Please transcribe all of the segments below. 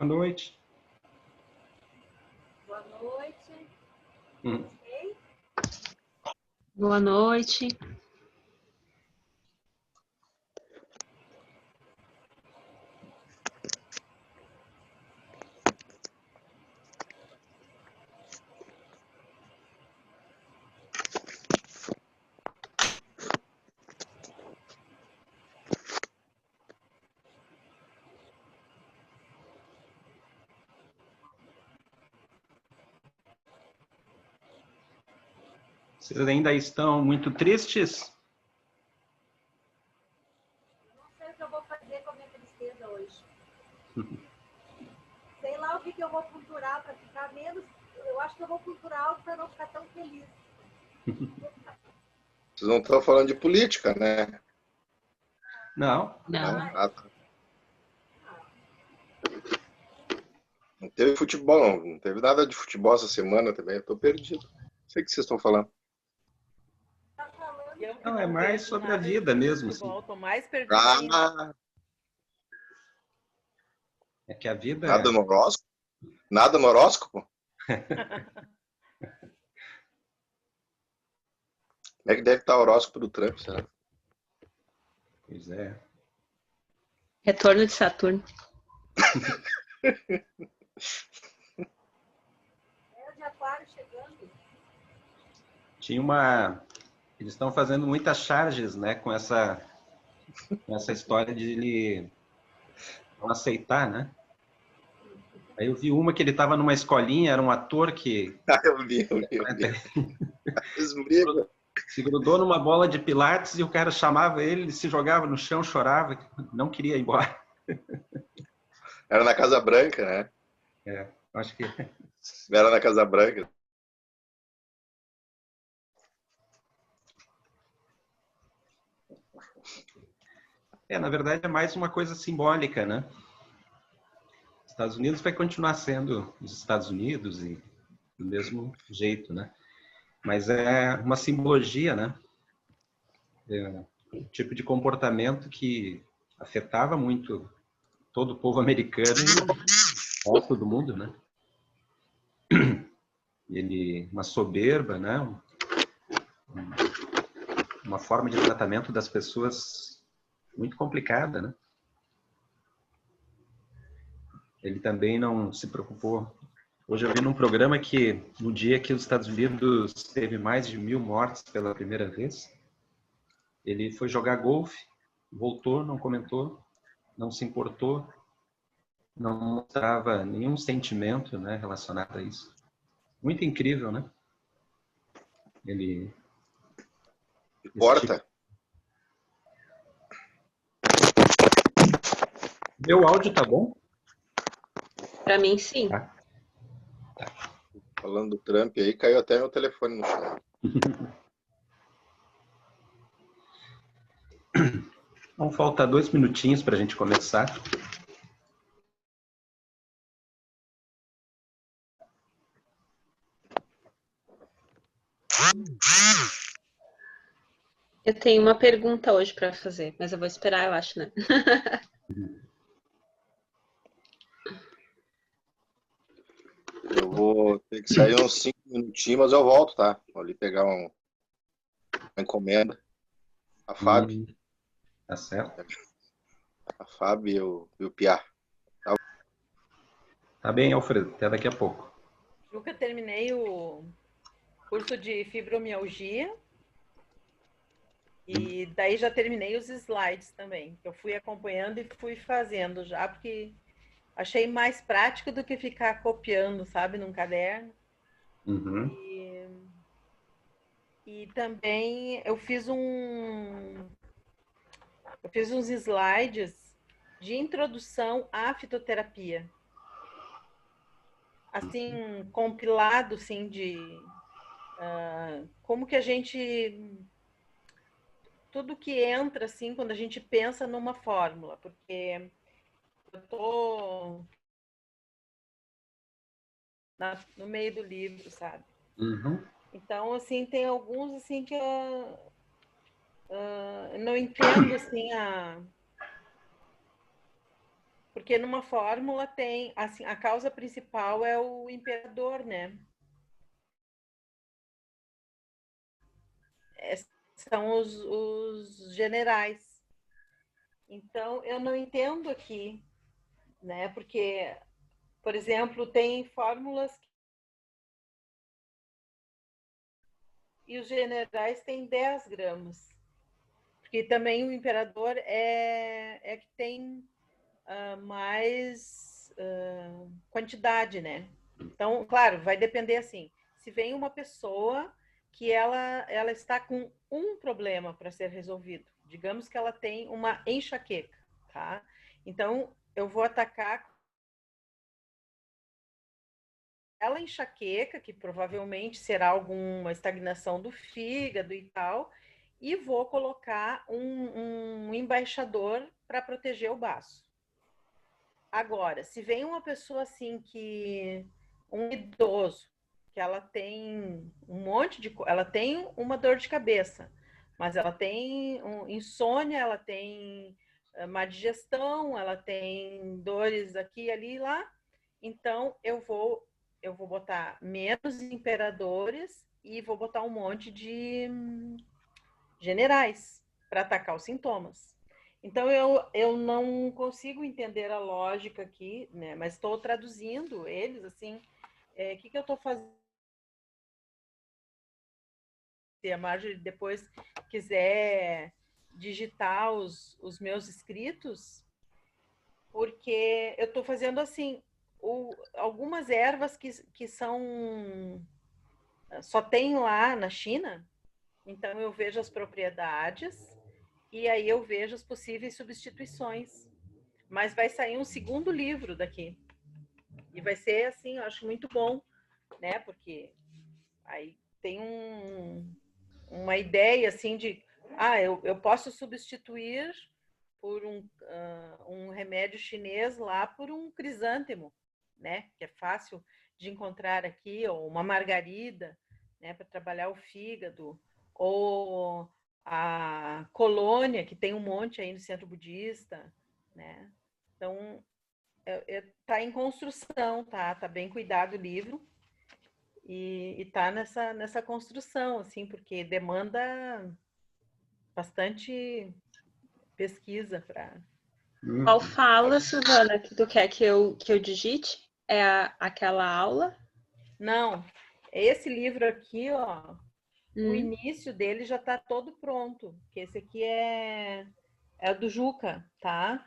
Boa noite. Boa noite. Ok? Boa noite. Vocês ainda estão muito tristes? Não sei o que eu vou fazer com a minha tristeza hoje. Sei lá o que eu vou culturar para ficar menos... Eu acho que eu vou culturar algo para não ficar tão feliz. Vocês não estão falando de política, né? Não. Não. Não teve futebol, não teve nada de futebol essa semana também. Eu tô perdido. Não sei o que vocês estão falando. Não, é mais sobre a vida mesmo. Assim. Tô mais perdido ainda. É que a vida... Nada no horóscopo? Nada no horóscopo? Como é que deve estar o horóscopo do Trump, será? Pois é. Retorno de Saturno. É o de Aquário chegando. Tinha uma... Eles estão fazendo muitas charges, né, com essa história de ele não aceitar, né? Aí eu vi uma que ele estava numa escolinha, era um ator que... Eu vi. Se grudou numa bola de pilates e o cara chamava ele se jogava no chão, chorava, não queria ir embora. Era na Casa Branca, né? É, acho que... Era na Casa Branca. Na verdade é mais uma coisa simbólica, né? Os Estados Unidos vai continuar sendo os Estados Unidos e do mesmo jeito, né? Mas é uma simbologia, né? É um tipo de comportamento que afetava muito todo o povo americano e o resto do mundo, né? Uma soberba, né? Uma forma de tratamento das pessoas muito complicada, né? Ele também não se preocupou. Hoje eu vi num programa que no dia que os Estados Unidos teve mais de 1000 mortes pela primeira vez, ele foi jogar golfe, voltou, não comentou, não se importou, não mostrava nenhum sentimento, né, relacionado a isso. Muito incrível, né? Ele... Porta. Meu áudio tá bom? Para mim, sim. Tá. Falando do Trump aí, caiu até meu telefone no chão. Então, falta 2 minutinhos para a gente começar. Eu tenho uma pergunta hoje para fazer, mas eu vou esperar, eu acho, né? Eu vou ter que sair uns 5 minutinhos, mas eu volto, tá? Vou ali pegar uma encomenda. A Fábio. Tá certo. A Fábio e o Piá. Tá bem, Alfredo. Até daqui a pouco. Nunca terminei o curso de fibromialgia. E daí já terminei os slides também. Eu fui acompanhando e fui fazendo já, porque achei mais prático do que ficar copiando, sabe, num caderno. Uhum. E também eu fiz uns slides de introdução à fitoterapia. Assim, compilado, assim, de como que a gente... Tudo que entra, assim, quando a gente pensa numa fórmula, porque eu tô no meio do livro, sabe? Uhum. Então, assim, tem alguns, assim, que eu não entendo, assim, Porque numa fórmula tem, assim, a causa principal é o imperador, né? São os generais. Então, eu não entendo aqui, né? Porque, por exemplo, tem fórmulas e os generais têm 10 gramas. Porque também o imperador é que tem mais quantidade, né? Então, claro, vai depender assim. Se vem uma pessoa que ela está com um problema para ser resolvido, digamos que ela tem uma enxaqueca, tá? Então, eu vou atacar ela enxaqueca, que provavelmente será alguma estagnação do fígado e tal, e vou colocar um embaixador para proteger o baço. Agora, se vem uma pessoa assim que um idoso, que ela tem um monte de, ela tem uma dor de cabeça, mas ela tem insônia, ela tem má digestão, ela tem dores aqui, ali e lá. Então eu vou botar menos imperadores e vou botar um monte de generais para atacar os sintomas. Então, eu não consigo entender a lógica aqui, né? Mas estou traduzindo eles, assim, o que eu estou fazendo? Se a Marjorie depois quiser digitar os meus escritos, porque eu estou fazendo, assim, algumas ervas que são... Só tem lá na China, então eu vejo as propriedades e aí eu vejo as possíveis substituições. Mas vai sair um segundo livro daqui. E vai ser, assim, eu acho muito bom, né? Porque aí tem uma ideia, assim, de... eu posso substituir por um remédio chinês lá por um crisântemo, né? Que é fácil de encontrar aqui, ou uma margarida, né? Para trabalhar o fígado. Ou a colônia, que tem um monte aí no centro budista, né? Então, tá em construção, tá bem cuidado o livro e tá nessa construção, assim, porque demanda bastante pesquisa para... Qual fala, Silvana, que tu quer que eu digite? É aquela aula? Não, esse livro aqui, ó, o início dele já tá todo pronto, que esse aqui é do Juca, tá?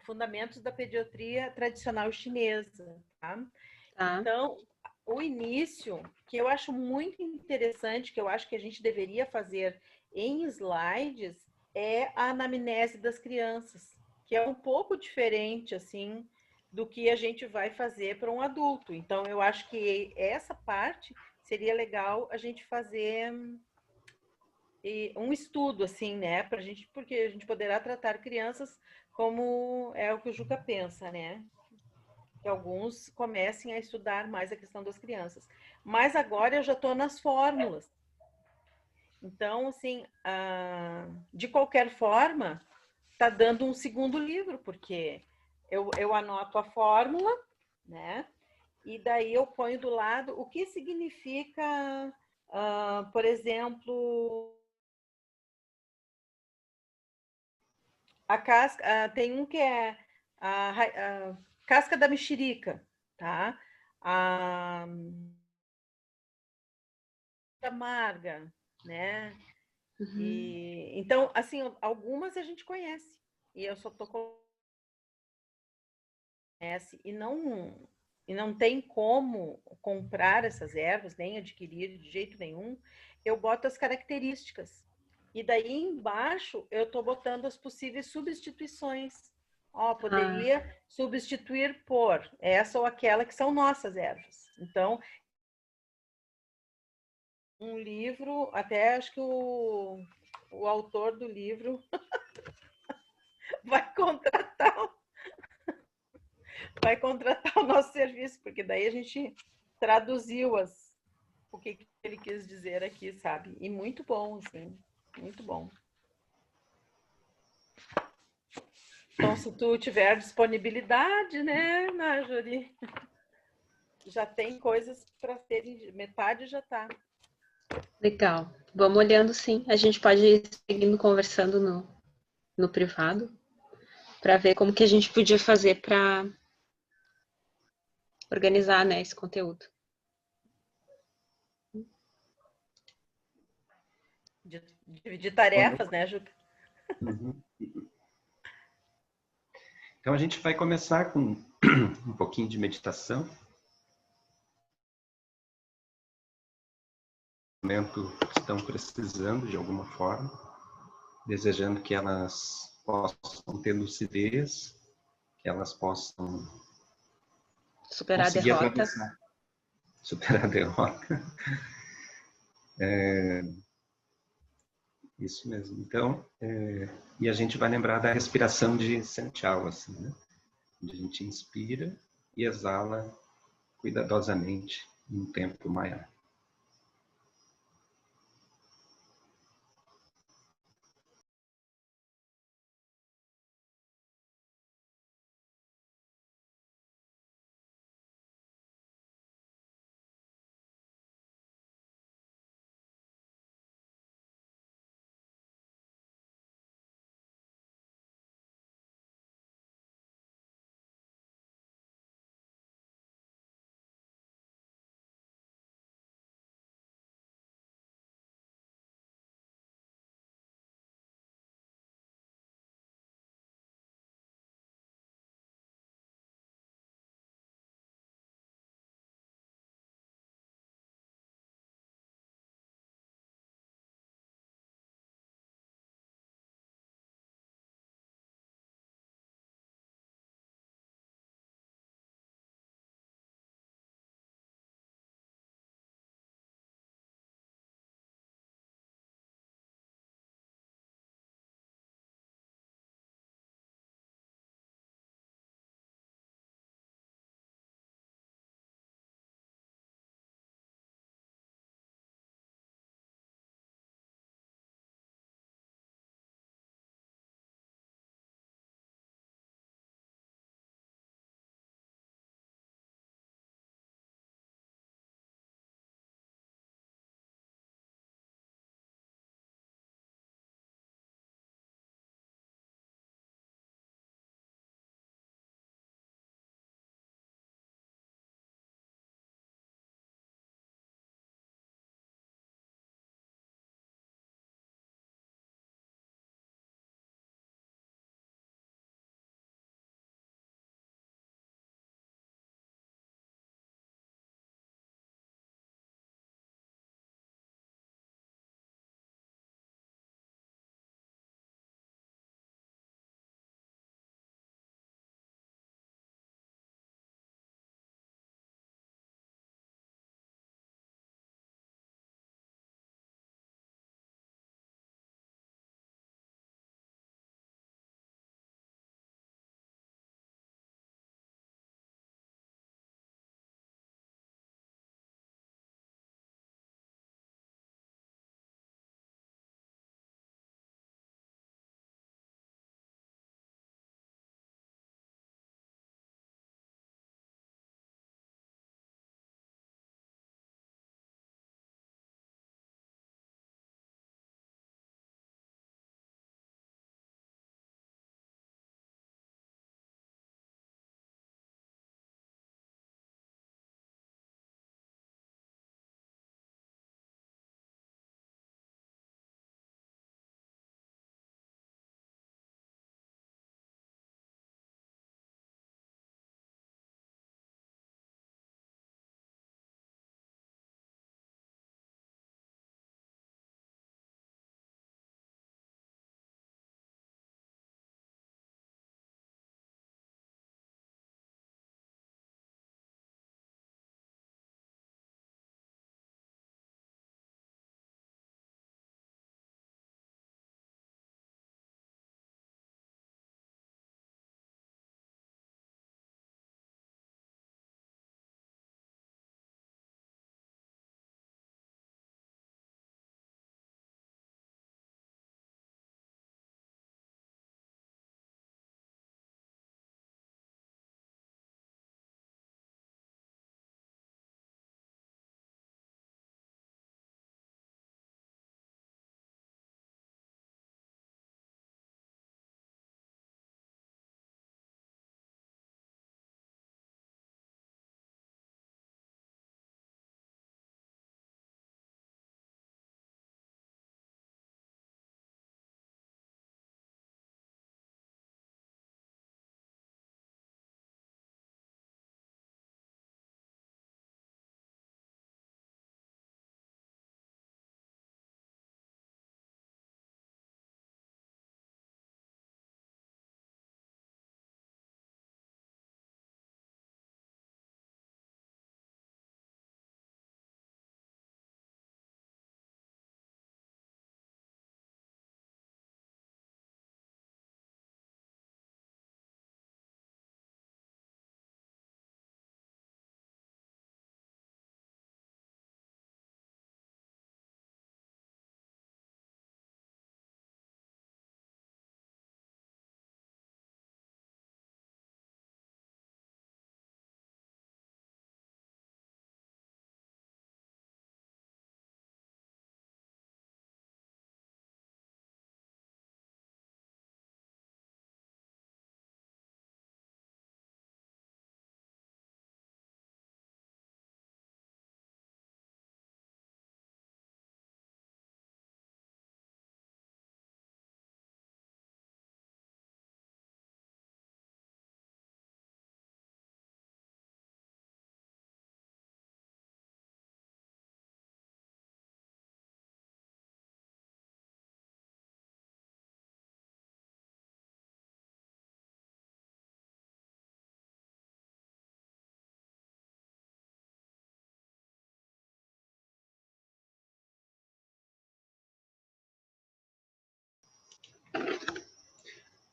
Fundamentos da Pediatria Tradicional Chinesa, tá? Tá. Então, o início, que eu acho muito interessante, que eu acho que a gente deveria fazer em slides, é a anamnese das crianças, que é um pouco diferente, assim, do que a gente vai fazer para um adulto. Então, eu acho que essa parte seria legal a gente fazer um estudo, assim, né? Porque a gente poderá tratar crianças como é o que o Juca pensa, né? Que alguns comecem a estudar mais a questão das crianças. Mas agora eu já estou nas fórmulas. Então, assim, de qualquer forma, está dando um segundo livro, porque eu anoto a fórmula, né? E daí eu ponho do lado o que significa, por exemplo, a casca, tem um que é a casca da mexerica, tá? A amarga, né? E então, assim, algumas a gente conhece. E eu só tô conhece e não tem como comprar essas ervas, nem adquirir de jeito nenhum. Eu boto as características. E daí embaixo eu tô botando as possíveis substituições. Ó, poderia substituir por essa ou aquela que são nossas ervas. Então, um livro, até acho que o autor do livro vai contratar o nosso serviço, porque daí a gente traduziu o que ele quis dizer aqui, sabe? E muito bom, assim, muito bom. Então, se tu tiver disponibilidade, né, Marjorie? Já tem coisas para serem, metade já tá. Legal. Vamos olhando, sim. A gente pode ir seguindo conversando no privado para ver como que a gente podia fazer para organizar, né, esse conteúdo. Dividir tarefas, né, Juca? Uhum. Então a gente vai começar com um pouquinho de meditação. No momento estão precisando de alguma forma, desejando que elas possam ter lucidez, que elas possam Superar a conseguir derrota. atravessar, superar a derrota. Isso mesmo. Então, e a gente vai lembrar da respiração de Santiago, assim, né? Onde a gente inspira e exala cuidadosamente em um tempo maior.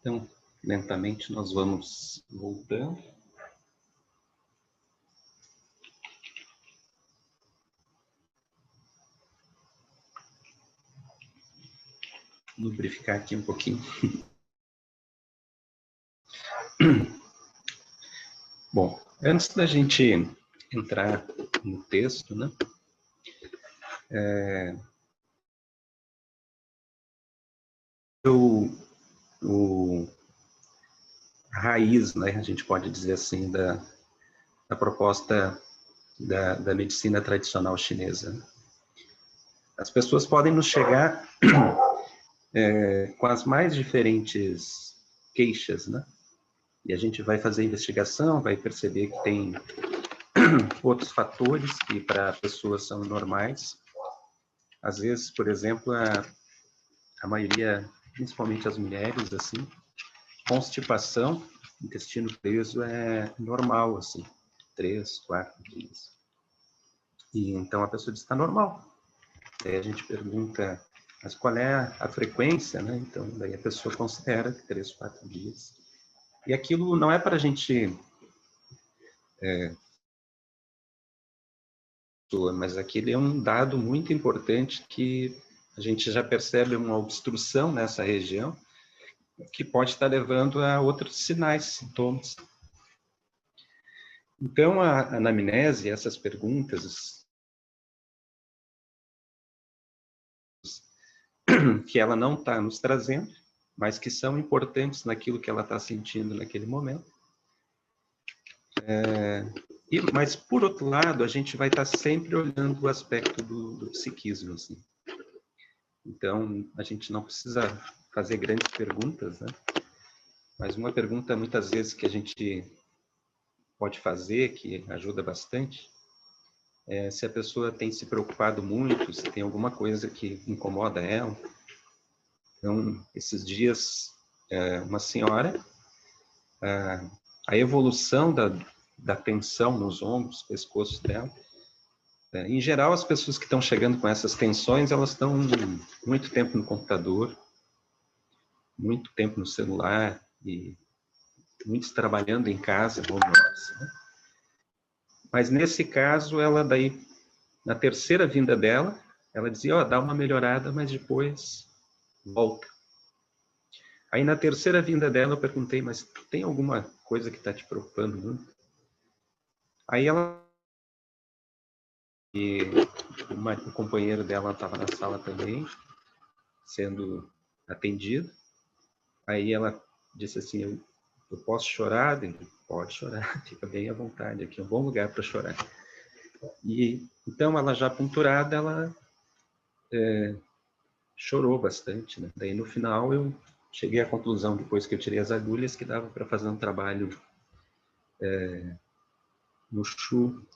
Então, lentamente nós vamos voltando. Lubrificar aqui um pouquinho. Bom, antes da gente entrar no texto, né? A raiz, né, a gente pode dizer assim, da proposta da medicina tradicional chinesa. As pessoas podem nos chegar com as mais diferentes queixas, né? E a gente vai fazer investigação, vai perceber que tem outros fatores que para pessoas são normais. Às vezes, por exemplo, a maioria, principalmente as mulheres, assim, constipação, intestino preso é normal, assim, 3, 4 dias. E então a pessoa diz, está normal. Aí a gente pergunta, mas qual é a frequência, né? Então, daí a pessoa considera que 3, 4 dias. E aquilo não é para a gente... mas aquele é um dado muito importante que a gente já percebe uma obstrução nessa região, que pode estar levando a outros sinais, sintomas. Então, a anamnese, essas perguntas que ela não está nos trazendo, mas que são importantes naquilo que ela está sentindo naquele momento. Mas, por outro lado, a gente vai estar sempre olhando o aspecto do psiquismo. Assim. Então, a gente não precisa fazer grandes perguntas, né? Mas uma pergunta, muitas vezes, que a gente pode fazer, que ajuda bastante, é se a pessoa tem se preocupado muito, se tem alguma coisa que incomoda ela. Então, esses dias, uma senhora, a evolução da tensão nos ombros, pescoço dela, em geral, as pessoas que estão chegando com essas tensões, elas estão muito tempo no computador, muito tempo no celular, e muitos trabalhando em casa, home office, né? Mas nesse caso, ela daí, na terceira vinda dela, ela dizia, ó, dá uma melhorada, mas depois volta. Aí na terceira vinda dela, eu perguntei, mas tem alguma coisa que está te preocupando muito? Aí ela... E o companheiro dela estava na sala também, sendo atendido. Aí ela disse assim, eu posso chorar? Pode chorar, fica bem à vontade, aqui é um bom lugar para chorar. E então ela já ponturada, ela chorou bastante, né? Daí no final eu cheguei à conclusão, depois que eu tirei as agulhas, que dava para fazer um trabalho no chu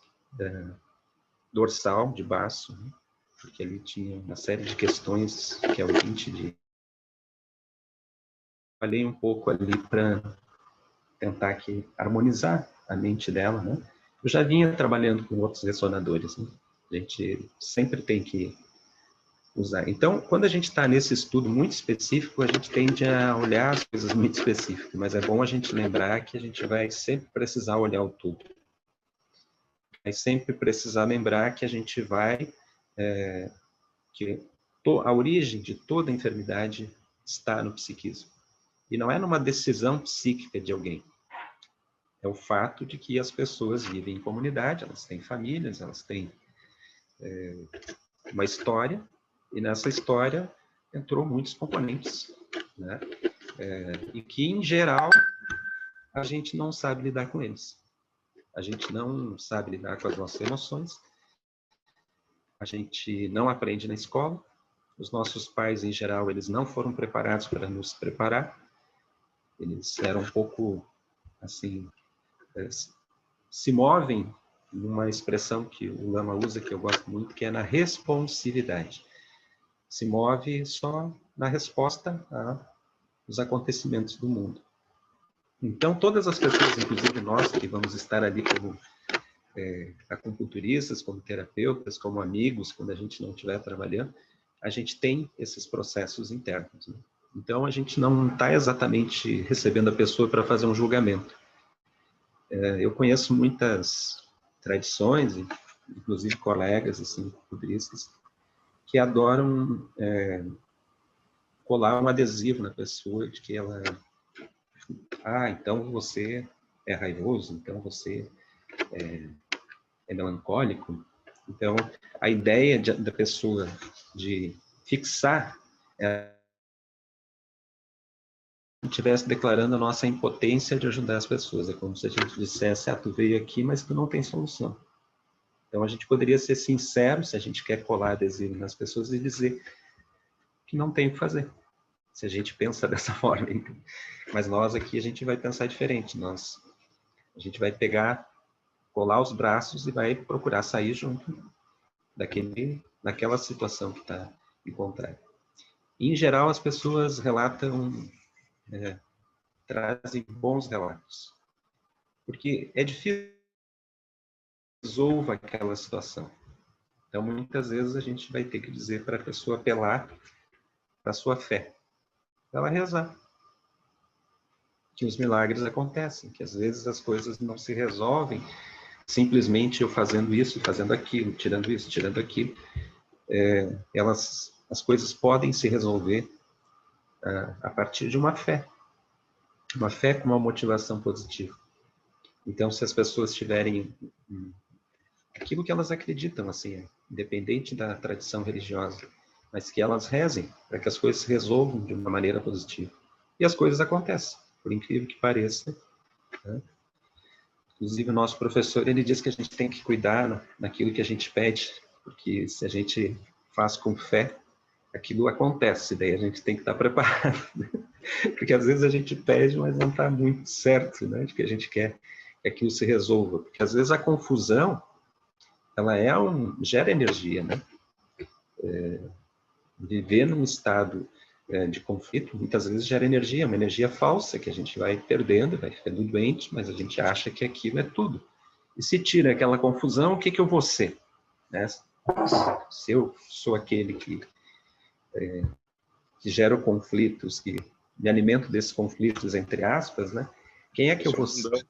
dorsal, de baço, né? Porque ele tinha uma série de questões que é o 20 de... Falei um pouco ali para tentar aqui harmonizar a mente dela, né? Eu já vinha trabalhando com outros ressonadores, né? A gente sempre tem que usar. Então, quando a gente está nesse estudo muito específico, a gente tende a olhar as coisas muito específicas, mas é bom a gente lembrar que a gente vai sempre precisar olhar o todo. Vai sempre precisar lembrar que a gente vai... que a origem de toda enfermidade está no psiquismo. E não é numa decisão psíquica de alguém. É o fato de que as pessoas vivem em comunidade, elas têm famílias, elas têm uma história, e nessa história entrou muitos componentes, né? E que, em geral, a gente não sabe lidar com eles. A gente não sabe lidar com as nossas emoções, a gente não aprende na escola, os nossos pais, em geral, eles não foram preparados para nos preparar, eles eram um pouco, assim, se movem numa expressão que o Lama usa, que eu gosto muito, que é na responsividade. Se move só na resposta aos acontecimentos do mundo. Então, todas as pessoas, inclusive nós, que vamos estar ali como acupunturistas, como terapeutas, como amigos, quando a gente não estiver trabalhando, a gente tem esses processos internos, né? Então, a gente não está exatamente recebendo a pessoa para fazer um julgamento. Eu conheço muitas tradições, inclusive colegas, assim, budistas, que adoram colar um adesivo na pessoa de que ela... então você é raivoso, então você é melancólico. Então, a ideia da pessoa de fixar estivesse declarando a nossa impotência de ajudar as pessoas. É como se a gente dissesse, tu veio aqui, mas tu não tem solução. Então, a gente poderia ser sincero, se a gente quer colar adesivo nas pessoas, e dizer que não tem o que fazer. Se a gente pensa dessa forma. Mas nós aqui, a gente vai pensar diferente. A gente vai colar os braços e vai procurar sair junto daquela situação que está encontrada. Em geral, as pessoas trazem bons relatos. Porque é difícil que resolva aquela situação. Então, muitas vezes, a gente vai ter que dizer para a pessoa apelar para a sua fé. Para ela rezar. Que os milagres acontecem, que às vezes as coisas não se resolvem simplesmente eu fazendo isso, fazendo aquilo, tirando isso, tirando aquilo. As coisas podem se resolver a partir de uma fé com uma motivação positiva. Então, se as pessoas tiverem aquilo que elas acreditam, assim, independente da tradição religiosa, mas que elas rezem para que as coisas se resolvam de uma maneira positiva. E as coisas acontecem, por incrível que pareça. Né? Inclusive, o nosso professor, ele diz que a gente tem que cuidar naquilo que a gente pede, porque se a gente faz com fé, aquilo acontece, daí a gente tem que estar preparado. Porque às vezes a gente pede, mas não está muito certo, né, de que a gente quer que aquilo se resolva. Porque às vezes a confusão, ela gera energia, né? Viver num estado de conflito, muitas vezes gera energia, uma energia falsa, que a gente vai perdendo, vai ficando doente, mas a gente acha que aquilo é tudo. E se tira aquela confusão, o que eu vou ser? Né? Se eu sou aquele que gera conflitos, que me alimento desses conflitos, entre aspas, né? Quem é que eu vou ser?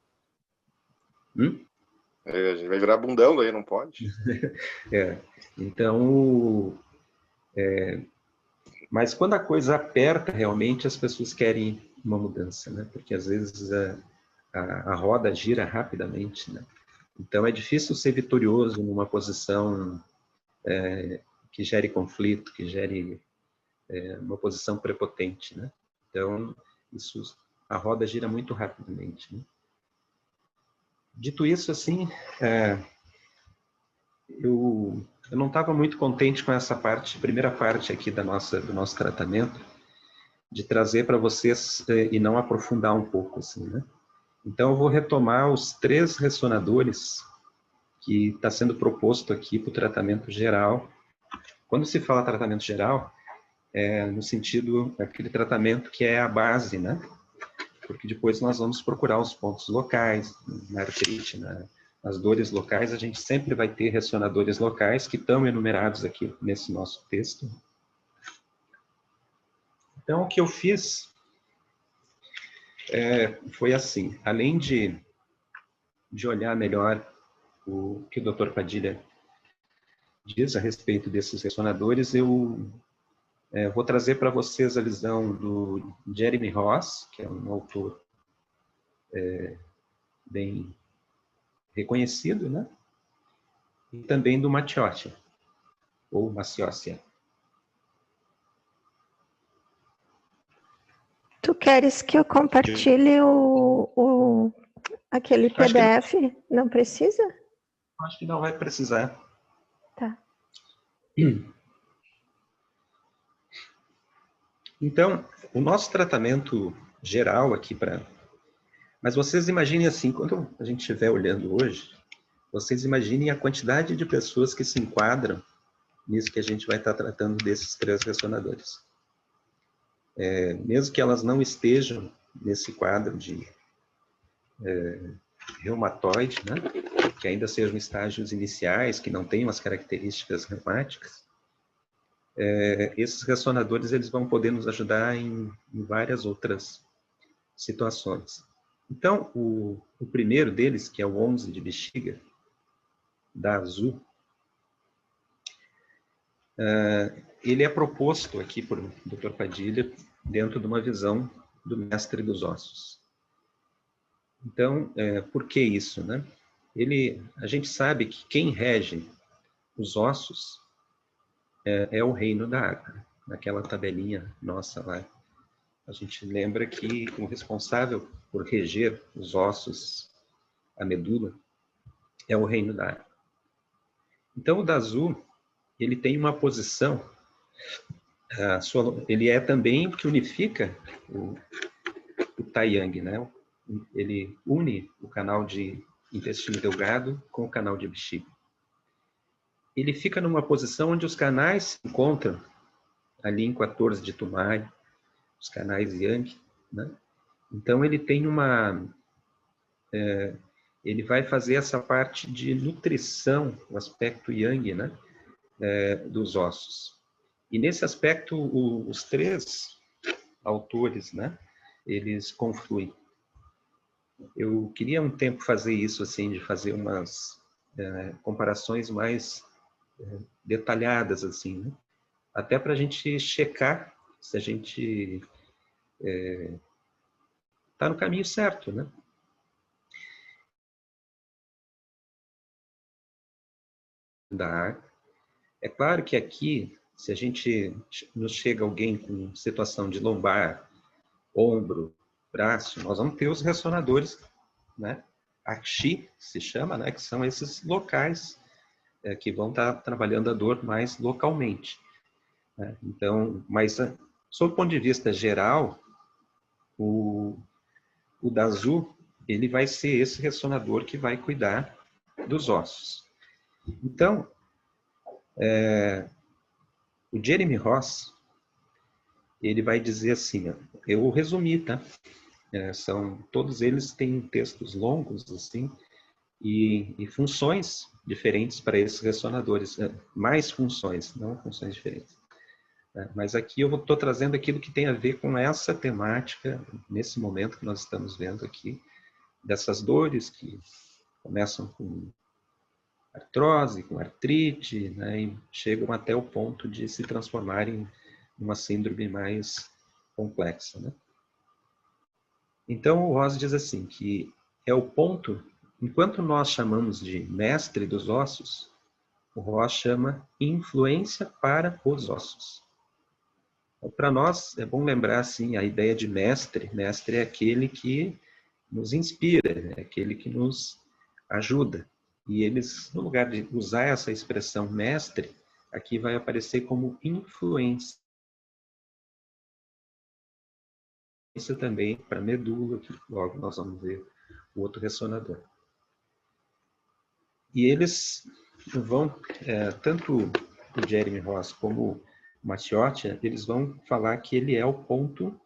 A gente vai virar bundão daí, não pode? Então, mas quando a coisa aperta realmente, as pessoas querem uma mudança, né? Porque às vezes a roda gira rapidamente, né? Então é difícil ser vitorioso numa posição que gere conflito, que gere uma posição prepotente, né? Então a roda gira muito rapidamente, né? Dito isso, assim, eu não estava muito contente com essa primeira parte aqui do nosso tratamento, de trazer para vocês e não aprofundar um pouco, assim, né? Então, eu vou retomar os 3 ressonadores que está sendo proposto aqui para o tratamento geral. Quando se fala tratamento geral, é no sentido daquele tratamento que é a base, né? Porque depois nós vamos procurar os pontos locais, na artrite, nas dores locais, a gente sempre vai ter ressonadores locais que estão enumerados aqui nesse nosso texto. Então, o que eu fiz foi assim, além de olhar melhor o que o Dr. Padilha diz a respeito desses ressonadores, eu vou trazer para vocês a visão do Jeremy Ross, que é um autor bem reconhecido, né? E também do Macioscia, ou Macioscia. Tu queres que eu compartilhe aquele PDF? Não precisa? Acho que não vai precisar. Tá. Então, o nosso tratamento geral aqui Mas vocês imaginem assim, quando a gente estiver olhando hoje, vocês imaginem a quantidade de pessoas que se enquadram nisso que a gente vai estar tratando desses 3 ressonadores. Mesmo que elas não estejam nesse quadro de reumatoide, né? Que ainda sejam estágios iniciais, que não tenham as características reumáticas, esses ressonadores eles vão poder nos ajudar em várias outras situações. Então, o primeiro deles, que é o 11 de bexiga, da Azul, ele é proposto aqui por Dr. Padilha dentro de uma visão do mestre dos ossos. Então, por que isso, né? A gente sabe que quem rege os ossos é o reino da água. Naquela tabelinha nossa lá, a gente lembra que o responsável por reger os ossos, a medula, é o reino da água. Então, o da Azul, ele tem uma posição, ele é também o que unifica o Taiyang, né? Ele une o canal de intestino delgado com o canal de bexiga. Ele fica numa posição onde os canais se encontram ali em 14 de Tumai, os canais Yang, né? Então ele tem ele vai fazer essa parte de nutrição, o aspecto Yang, né? Dos ossos. E nesse aspecto, os três autores, né? Eles confluem. Eu queria um tempo fazer isso, assim, de fazer umas comparações mais detalhadas, assim, né? Até para a gente checar se a gente está no caminho certo, né? Da água. É claro que aqui, se a gente nos chega alguém com situação de lombar, ombro, braço, nós vamos ter os ressonadores, né? Axi se chama, né? Que são esses locais que vão estar trabalhando a dor mais localmente, né? Então, mas sob o ponto de vista geral, o da Azul, ele vai ser esse ressonador que vai cuidar dos ossos. Então, o Jeremy Ross, ele vai dizer assim, ó, eu resumi, tá? Todos eles têm textos longos, assim, e funções diferentes para esses ressonadores, mais funções, não funções diferentes. Mas aqui eu estou trazendo aquilo que tem a ver com essa temática, nesse momento que nós estamos vendo aqui, dessas dores que começam com artrose, com artrite, né, e chegam até o ponto de se transformarem em uma síndrome mais complexa, né? Então, o Ross diz assim, que é o ponto, enquanto nós chamamos de mestre dos ossos, o Ross chama influência para os ossos. Então, para nós, é bom lembrar, assim, a ideia de mestre. Mestre é aquele que nos inspira, é aquele que nos ajuda. E eles, no lugar de usar essa expressão mestre, aqui vai aparecer como influência. Isso também para medula, que logo nós vamos ver o outro ressonador. E eles vão, tanto o Jeremy Ross como o Mathiot, eles vão falar que ele é o ponto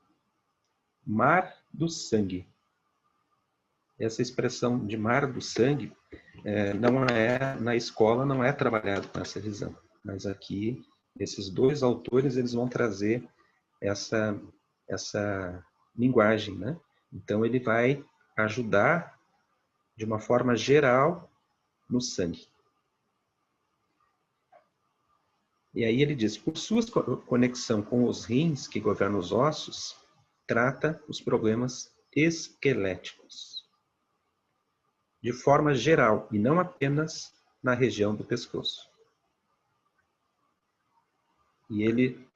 mar do sangue. Essa expressão de mar do sangue, na escola não é trabalhado com essa visão. Mas aqui, esses dois autores, eles vão trazer essa linguagem, né? Então, ele vai ajudar de uma forma geral no sangue. E aí ele diz, por sua conexão com os rins que governam os ossos, trata os problemas esqueléticos. De forma geral, e não apenas na região do pescoço. E ele,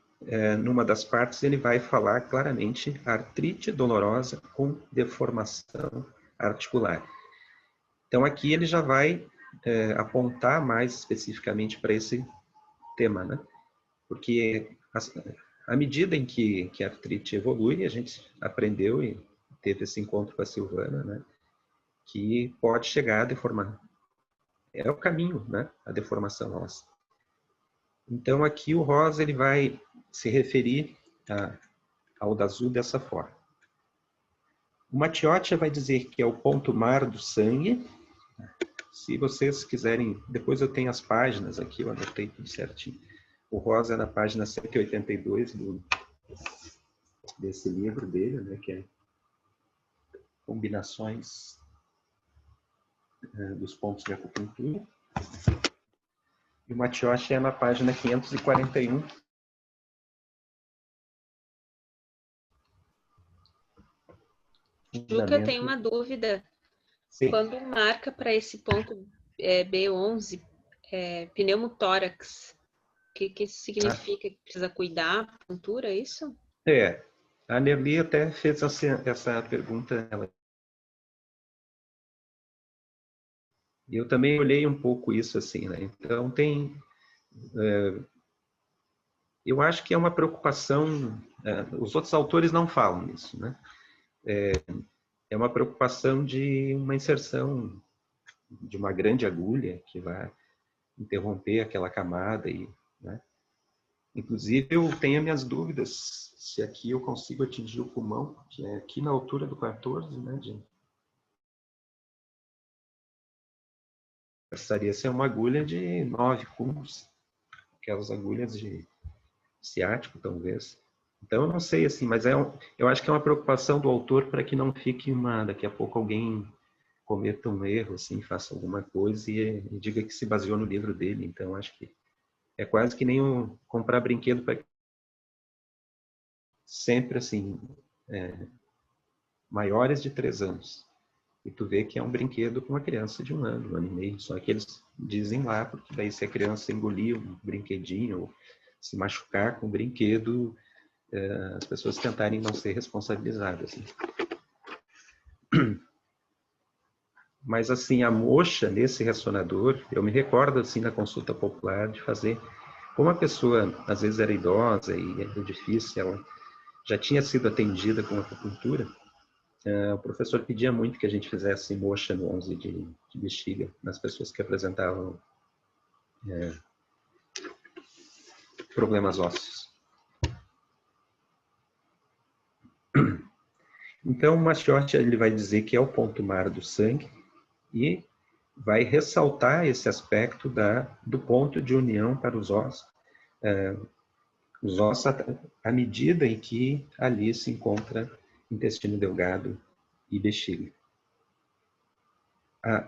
numa das partes, ele vai falar claramente artrite dolorosa com deformação articular. Então, aqui ele já vai apontar mais especificamente para esse tema, né? Porque à medida em que a artrite evolui, a gente aprendeu e teve esse encontro com a Silvana, né? Que pode chegar a deformar. É o caminho, né? A deformação óssea. Então, aqui o Ross ele vai se referir ao da Azul dessa forma. O Mathiot vai dizer que é o ponto mar do sangue. Se vocês quiserem, depois eu tenho as páginas aqui, eu anotei tudo certinho. O rosa é na página 182 desse livro dele, né, que é Combinações dos pontos de acupuntura. E o Matioshi é na página 541. Juca, eu tenho uma dúvida. Sim. Quando marca para esse ponto B11, pneumotórax, o que isso significa? Que precisa cuidar a acupuntura, é isso? A Nelly até fez essa pergunta. E eu também olhei um pouco isso assim, né? Então eu acho que é uma preocupação, os outros autores não falam isso, né? É uma preocupação de uma inserção de uma grande agulha que vai interromper aquela camada né? Inclusive eu tenho minhas dúvidas se aqui eu consigo atingir o pulmão, que é aqui na altura do 14, né? Precisaria ser uma agulha de 9 cubos, aquelas agulhas de ciático, talvez. Então, eu não sei, assim, mas eu acho que é uma preocupação do autor para que não fique daqui a pouco alguém cometa um erro, assim, faça alguma coisa e diga que se baseou no livro dele. Então, acho que é quase que nem comprar brinquedo para sempre, assim, maiores de 3 anos. E tu vê que é um brinquedo para uma criança de 1 ano, 1 ano e meio. Só que eles dizem lá, porque daí se a criança engolir um brinquedinho ou se machucar com o brinquedo, as pessoas tentarem não ser responsabilizadas. Né? Mas assim, a moxa nesse ressonador, eu me recordo assim na consulta popular de fazer, como a pessoa às vezes era idosa e era difícil, ela já tinha sido atendida com acupuntura, o professor pedia muito que a gente fizesse moxa no 11 de bexiga nas pessoas que apresentavam problemas ósseos. Então, o Matioshi ele vai dizer que é o ponto mar do sangue e vai ressaltar esse aspecto do ponto de união para os ossos. Os ossos à medida em que ali se encontra intestino delgado e bexiga.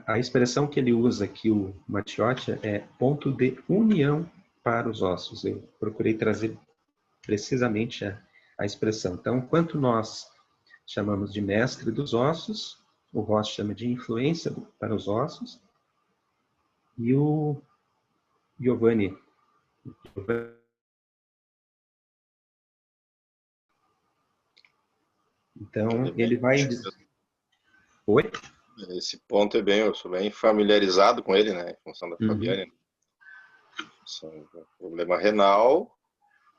A expressão que ele usa aqui, o Matioshi, é ponto de união para os ossos. Eu procurei trazer precisamente a expressão. Então, enquanto nós chamamos de mestre dos ossos, o Ross chama de influência para os ossos, e o Giovanni então, ele vai... Oi? Esse ponto eu sou bem familiarizado com ele, né? Em função da Fabiane. Problema renal,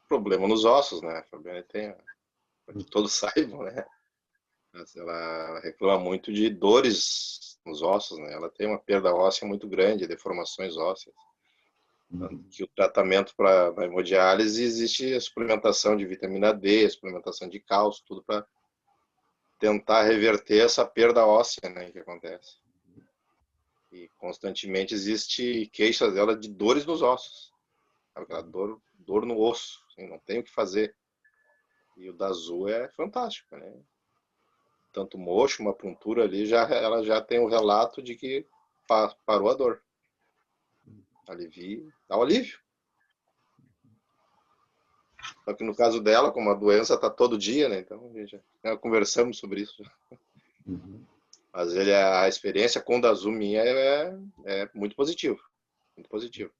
problema nos ossos, né? A Fabiane tem, para que todos saibam, né? Ela reclama muito de dores nos ossos, né? Ela tem uma perda óssea muito grande, deformações ósseas. Que o tratamento para a hemodiálise existe a suplementação de vitamina D, a suplementação de cálcio, tudo para tentar reverter essa perda óssea, né, que acontece. E constantemente existe queixas dela de dores nos ossos. Aquela dor no osso, assim, não tem o que fazer. E o da Azul é fantástico, né? Tanto mocho, uma puntura ali, ela já tem o relato de que parou a dor. Dá um alívio. Só que no caso dela, como a doença está todo dia, né? Então, a gente já conversamos sobre isso. Mas a experiência com o Dazu minha é muito positiva. Muito positiva.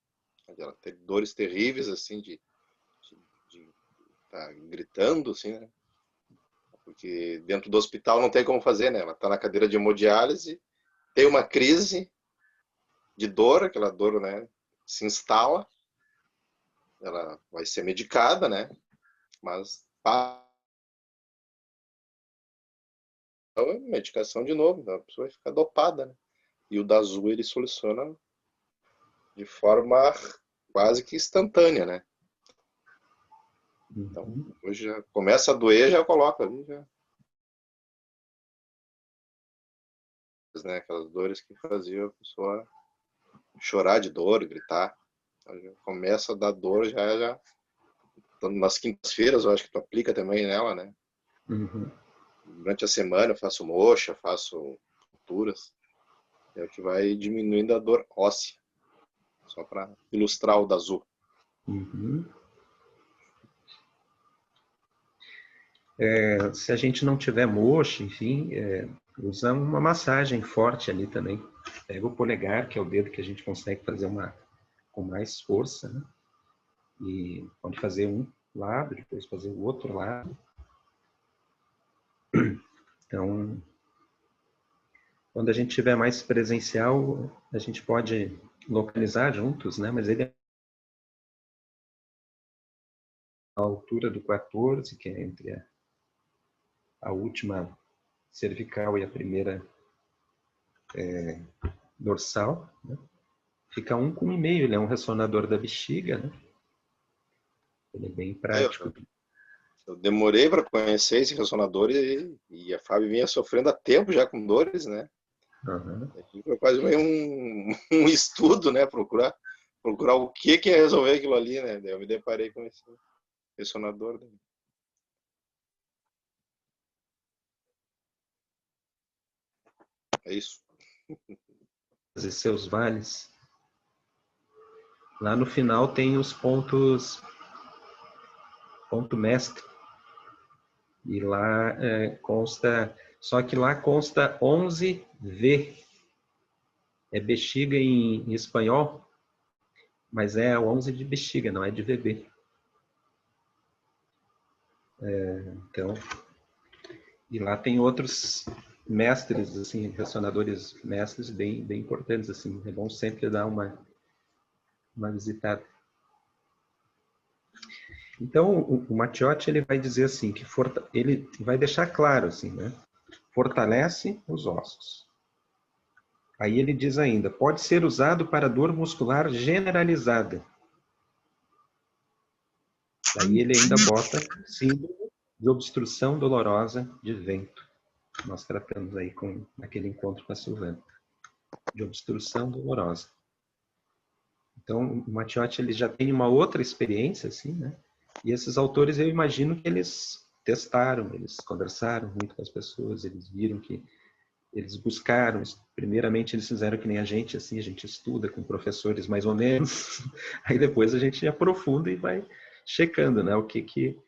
Ela tem dores terríveis, assim, de tá gritando, assim, né? Porque dentro do hospital não tem como fazer, né? Ela está na cadeira de hemodiálise, tem uma crise de dor, aquela dor, né? Se instala, ela vai ser medicada, né? Mas a medicação de novo, então a pessoa vai ficar dopada, né? E o Dazu ele soluciona de forma quase que instantânea, né? Então, hoje já começa a doer, já coloca ali, já. Né? Aquelas dores que faziam a pessoa chorar de dor, gritar. Começa a dar dor já. Nas quintas-feiras, eu acho que tu aplica também nela, né? Uhum. Durante a semana eu faço moxa, faço suturas. É o que vai diminuindo a dor óssea. Só para ilustrar o da azul. Uhum. Se a gente não tiver moxa, enfim, usa uma massagem forte ali também. Pega o polegar, que é o dedo que a gente consegue fazer com mais força, né? E pode fazer um lado, depois fazer o outro lado. Então, quando a gente tiver mais presencial, a gente pode localizar juntos, né? Mas ele é a altura do 14, que é entre a última cervical e a primeira dorsal, né? Fica 1,5, ele é um ressonador da bexiga, né? Ele é bem prático. Eu demorei para conhecer esse ressonador e a Fábio vinha sofrendo há tempo já com dores, né? Uhum. Foi quase meio um estudo, né? Procurar o que é resolver aquilo ali, né? Eu me deparei com esse ressonador. Né? É isso. E seus vales. Lá no final tem os ponto mestre. E lá consta, só que lá consta 11V. É bexiga em espanhol, mas é 11 de bexiga, não é de VB. Então, e lá tem outros mestres, assim, ressonadores mestres bem importantes, assim. É bom sempre dar uma visitada. Então, o Matiotti, ele vai dizer assim, que ele vai deixar claro, assim, né? Fortalece os ossos. Aí ele diz ainda, pode ser usado para dor muscular generalizada. Aí ele ainda bota síndrome de obstrução dolorosa de vento. Nós tratamos aí naquele encontro com a Silvana. De obstrução dolorosa. Então, o Matiotti, ele já tem uma outra experiência, assim, né? E esses autores, eu imagino que eles testaram, eles conversaram muito com as pessoas, eles viram que eles buscaram, primeiramente eles fizeram que nem a gente, assim, a gente estuda com professores mais ou menos, aí depois a gente aprofunda e vai checando, né, o que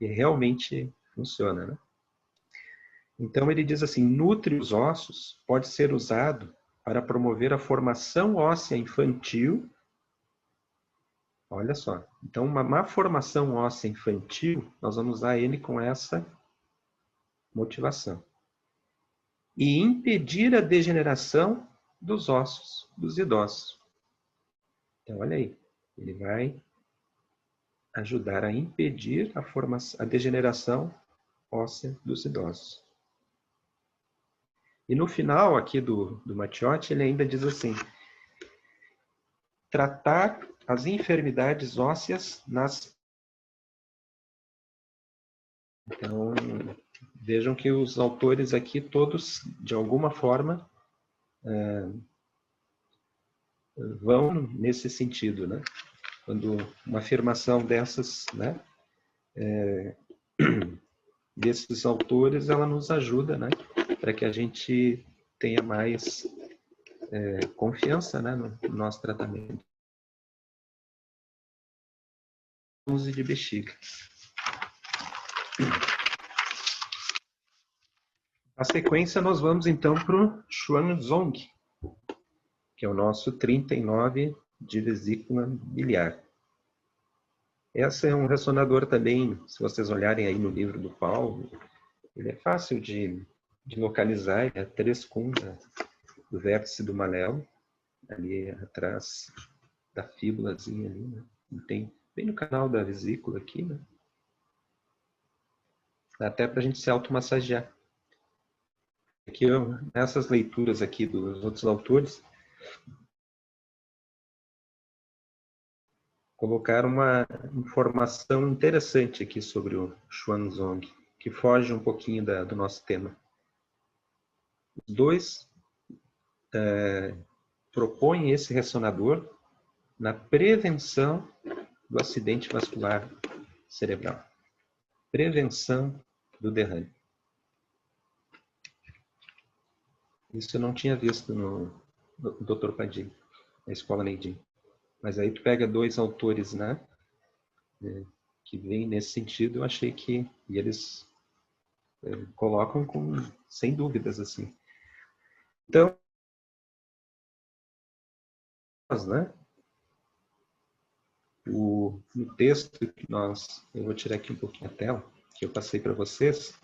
realmente funciona, né? Então ele diz assim, nutre os ossos pode ser usado para promover a formação óssea infantil. Olha só, então uma má formação óssea infantil, nós vamos usar ele com essa motivação. E impedir a degeneração dos ossos dos idosos. Então, olha aí, ele vai ajudar a impedir a degeneração óssea dos idosos. E no final aqui do Matiotti, ele ainda diz assim, tratar as enfermidades ósseas nas... Então, vejam que os autores aqui todos, de alguma forma, vão nesse sentido, né? Quando uma afirmação dessas, né, desses autores, ela nos ajuda, né, para que a gente tenha mais confiança, né, no nosso tratamento. De bexiga. Na sequência, nós vamos então para o Xuanzong, que é o nosso 39 de vesícula biliar. Essa é um ressonador também, se vocês olharem aí no livro do Paulo, ele é fácil de localizar, ele é 3 cum do vértice do malelo, ali atrás da fíbulazinha ali, né? E tem bem no canal da vesícula aqui, né? Dá até para a gente se automassagear. Aqui, nessas leituras aqui dos outros autores, colocaram uma informação interessante aqui sobre o Xuanzong, que foge um pouquinho do nosso tema. Os dois propõem esse ressonador na prevenção do acidente vascular cerebral. Prevenção do derrame. Isso eu não tinha visto no Dr. Padilha, na Escola Neidin. Mas aí tu pega dois autores, né, que vêm nesse sentido, eu achei que e eles colocam sem dúvidas assim. Então, né, no texto que eu vou tirar aqui um pouquinho a tela, que eu passei para vocês,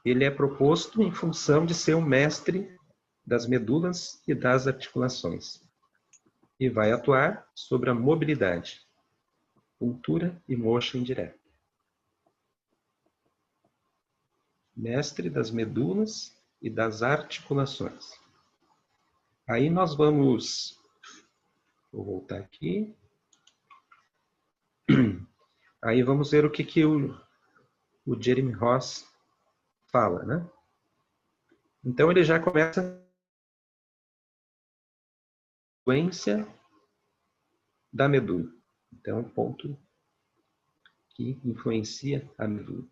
ele é proposto em função de ser o mestre das medulas e das articulações. E vai atuar sobre a mobilidade, puntura e moxa indireta. Mestre das medulas e das articulações. Aí nós vamos... Vou voltar aqui. Aí vamos ver o que o Jeremy Ross fala, né? Então ele já começa doença da medula. Então, um ponto que influencia a medula.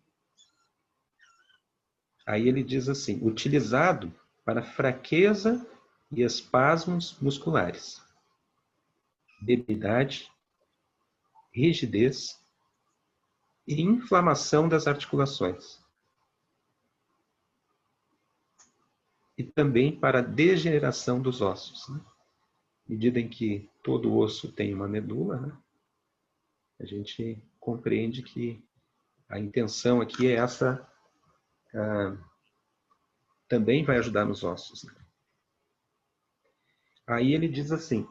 Aí ele diz assim, utilizado para fraqueza e espasmos musculares, debilidade, rigidez e inflamação das articulações. E também para a degeneração dos ossos, né? À medida em que todo osso tem uma medula, né, a gente compreende que a intenção aqui é essa, também vai ajudar nos ossos. Né? Aí ele diz assim,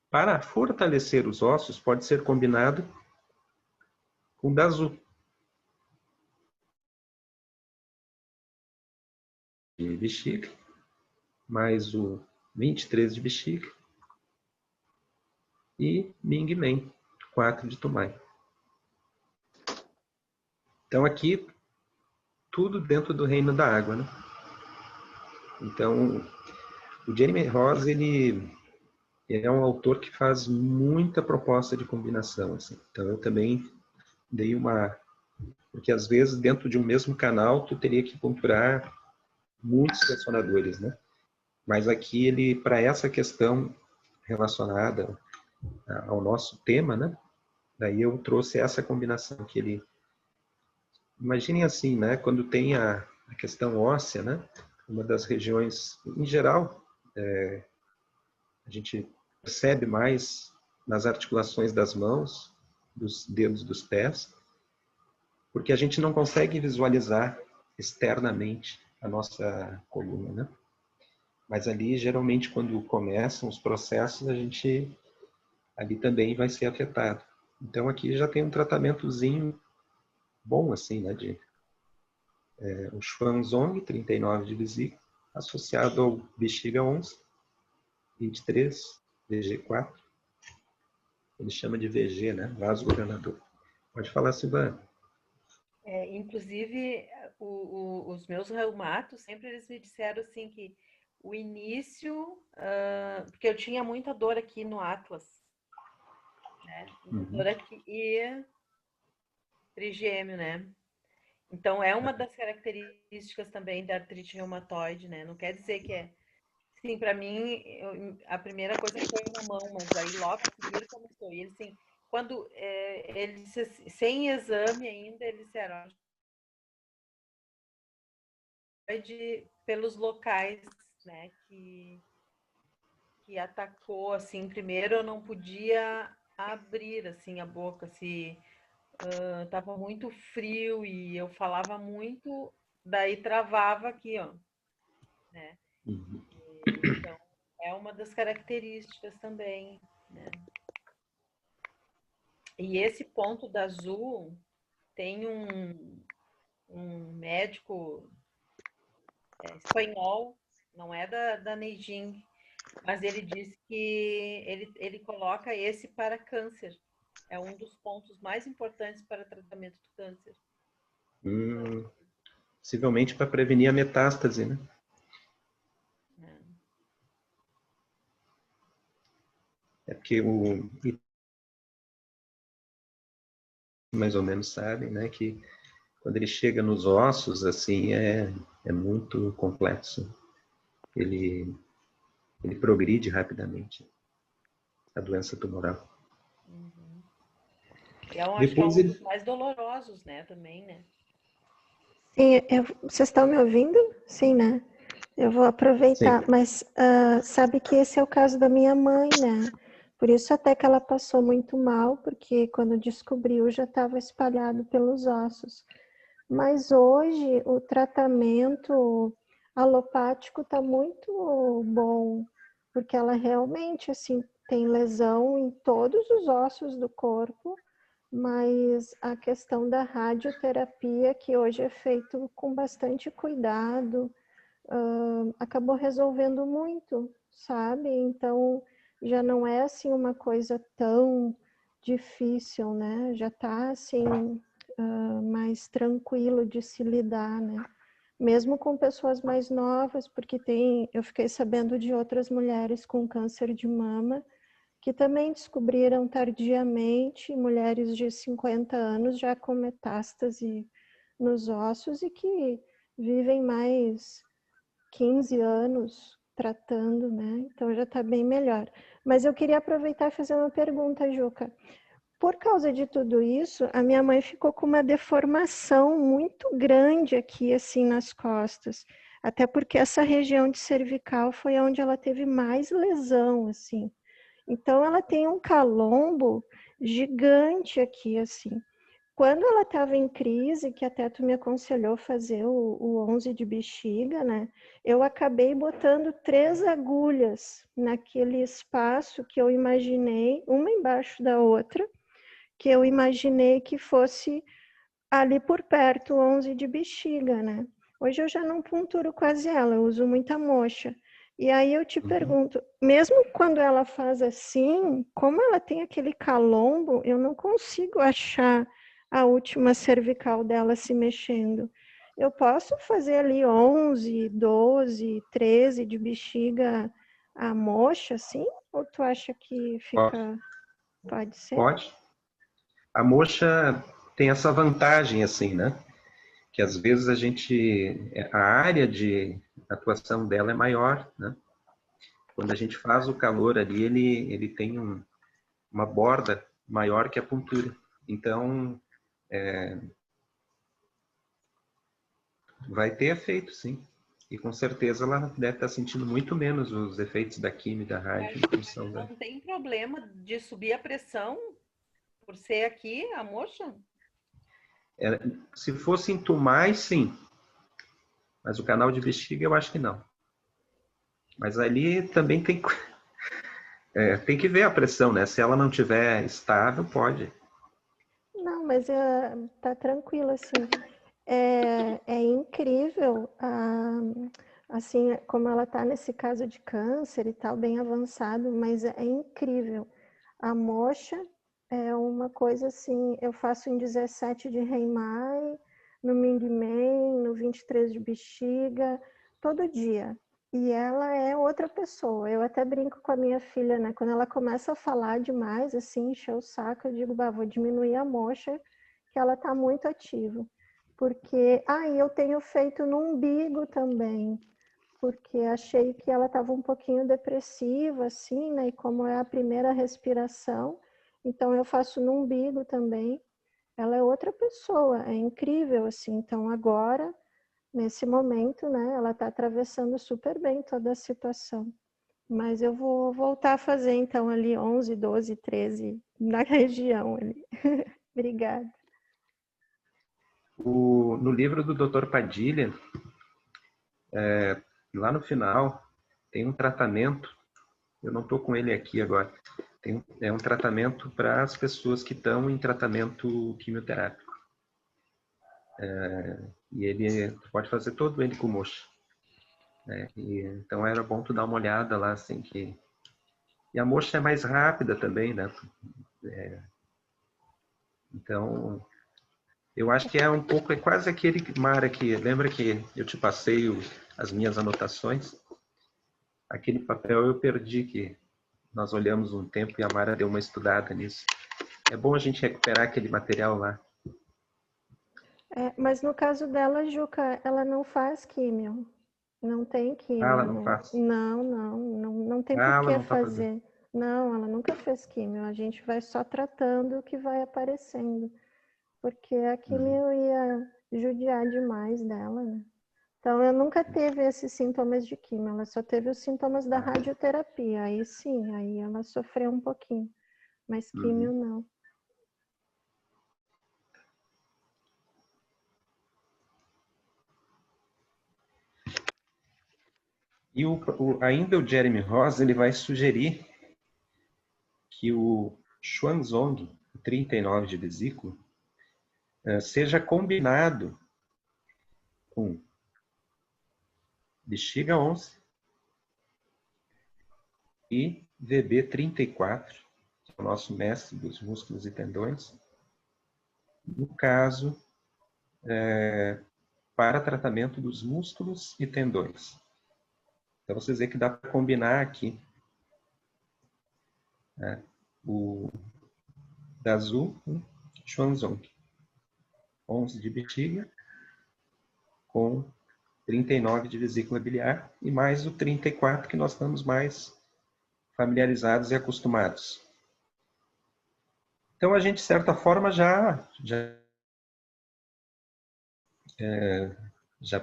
para fortalecer os ossos pode ser combinado com Dazu, de bexiga, mais o 23 de bexiga e Ming Men, 4 de Tumai. Então aqui, tudo dentro do reino da água, né? Então, o Jeremy Ross, ele é um autor que faz muita proposta de combinação. Assim. Então, eu também dei uma... Porque, às vezes, dentro de um mesmo canal, tu teria que ponturar muitos relacionadores, né? Mas aqui, ele, para essa questão relacionada ao nosso tema, né? Daí eu trouxe essa combinação que ele... Imaginem assim, né? Quando tem a questão óssea, né? Uma das regiões, em geral, a gente percebe mais nas articulações das mãos, dos dedos dos pés, porque a gente não consegue visualizar externamente a nossa coluna, né? Mas ali, geralmente, quando começam os processos, a gente ali também vai ser afetado. Então, aqui já tem um tratamentozinho bom, assim, né? O Xuanzong, 39 de vesícula, associado ao bexiga 11, 23, VG4. Ele chama de VG, né? Vasogovernador. Pode falar, Silvana. Inclusive, os meus reumatos, sempre eles me disseram assim que o início, porque eu tinha muita dor aqui no Atlas, né? Dor aqui e trigêmeo, né? Então, é uma das características também da artrite reumatoide, né? Não quer dizer que é... Sim, para mim, a primeira coisa foi na mão, mas aí logo a seguir começou. E ele, assim, quando ele disse assim, sem exame ainda, ele disseram pelos locais, né, que atacou, assim, primeiro eu não podia abrir, assim, a boca, se tava muito frio e eu falava muito, daí travava aqui, ó, né, então é uma das características também, né. E esse ponto da Azul tem um médico espanhol, não é da Neijing, mas ele diz que ele coloca esse para câncer. É um dos pontos mais importantes para tratamento do câncer. Possivelmente para prevenir a metástase, né? É porque mais ou menos sabem, né, que quando ele chega nos ossos, assim, é muito complexo. Ele progride rapidamente, a doença tumoral. Uhum. Eu acho que é Depois um dos ele... mais dolorosos, né, também, né? Sim, vocês estão me ouvindo? Sim, né? Eu vou aproveitar, Sim. mas sabe que esse é o caso da minha mãe, né? Por isso até que ela passou muito mal, porque quando descobriu já estava espalhado pelos ossos. Mas hoje o tratamento alopático está muito bom, porque ela realmente assim tem lesão em todos os ossos do corpo, mas a questão da radioterapia, que hoje é feito com bastante cuidado, acabou resolvendo muito, sabe? Então já não é assim uma coisa tão difícil, né? Já está assim mais tranquilo de se lidar, né? Mesmo com pessoas mais novas, porque eu fiquei sabendo de outras mulheres com câncer de mama que também descobriram tardiamente, mulheres de 50 anos já com metástase nos ossos e que vivem mais 15 anos tratando, né? Então já está bem melhor. Mas eu queria aproveitar e fazer uma pergunta, Juca. Por causa de tudo isso, a minha mãe ficou com uma deformação muito grande aqui, assim, nas costas. Até porque essa região de cervical foi onde ela teve mais lesão, assim. Então, ela tem um calombo gigante aqui, assim. Quando ela estava em crise, que até tu me aconselhou fazer o 11 de bexiga, né? Eu acabei botando 3 agulhas naquele espaço que eu imaginei, uma embaixo da outra, que eu imaginei que fosse ali por perto, 11 de bexiga, né? Hoje eu já não punturo quase ela, eu uso muita moxa. E aí eu te pergunto, mesmo quando ela faz assim, como ela tem aquele calombo, eu não consigo achar a última cervical dela se mexendo. Eu posso fazer ali 11, 12, 13 de bexiga a moxa, assim? Ou tu acha que fica... Pode ser? Pode. A moxa tem essa vantagem, assim, né? Que às vezes a área de atuação dela é maior, né? Quando a gente faz o calor ali, ele tem uma borda maior que a puntura. Então, vai ter efeito, sim. E com certeza ela deve estar sentindo muito menos os efeitos da quimio e da rádio em função da... Não tem problema de subir a pressão por ser aqui a moxa? Se fosse entumar, sim. Mas o canal de bexiga eu acho que não. Mas ali também tem que ver a pressão, né? Se ela não tiver estável, pode. Não, mas tá tranquilo, assim. É incrível, assim, como ela tá nesse caso de câncer e tal, bem avançado, mas é incrível. A moxa é uma coisa assim, eu faço em 17 de Rei-Mai, no Ming-Men, no 23 de bexiga, todo dia. E ela é outra pessoa. Eu até brinco com a minha filha, né? Quando ela começa a falar demais, assim, encher o saco, eu digo, bah, vou diminuir a moxa, que ela tá muito ativa. Porque, eu tenho feito no umbigo também, porque achei que ela estava um pouquinho depressiva, assim, né? E como é a primeira respiração, então eu faço no umbigo também. Ela é outra pessoa, é incrível, assim. Então agora, nesse momento, né? Ela está atravessando super bem toda a situação. Mas eu vou voltar a fazer, então, ali 11, 12, 13, na região ali. Obrigada. No livro do Dr. Padilha, lá no final, tem um tratamento, eu não estou com ele aqui agora, é um tratamento para as pessoas que estão em tratamento quimioterápico. E ele pode fazer todo ele com moxa. Né? Então era bom tu dar uma olhada lá, assim, que... E a moxa é mais rápida também, né? Então, eu acho que é quase aquele mar aqui. Lembra que eu te passei as minhas anotações? Aquele papel eu perdi nós olhamos um tempo e a Mara deu uma estudada nisso. É bom a gente recuperar aquele material lá. Mas no caso dela, Juca, ela não faz químio. Não tem químio. Ela não faz? Não tem por Ela que não tá fazer. fazendo. Não, ela nunca fez químio. A gente vai só tratando o que vai aparecendo. Porque a químio ia judiar demais dela, né? Então, eu nunca teve esses sintomas de químio. Ela só teve os sintomas da radioterapia. Aí sim, aí ela sofreu um pouquinho. Mas químio não. E ainda o Jeremy Ross, ele vai sugerir que o Xuanzong, 39 de vesícula, seja combinado com bexiga 11 e VB34, que é o nosso mestre dos músculos e tendões, no caso, para tratamento dos músculos e tendões. Então, vocês veem que dá para combinar aqui o da Azul com Xuanzong. 11 de bexiga com 39 de vesícula biliar e mais o 34 que nós estamos mais familiarizados e acostumados. Então, a gente, de certa forma, já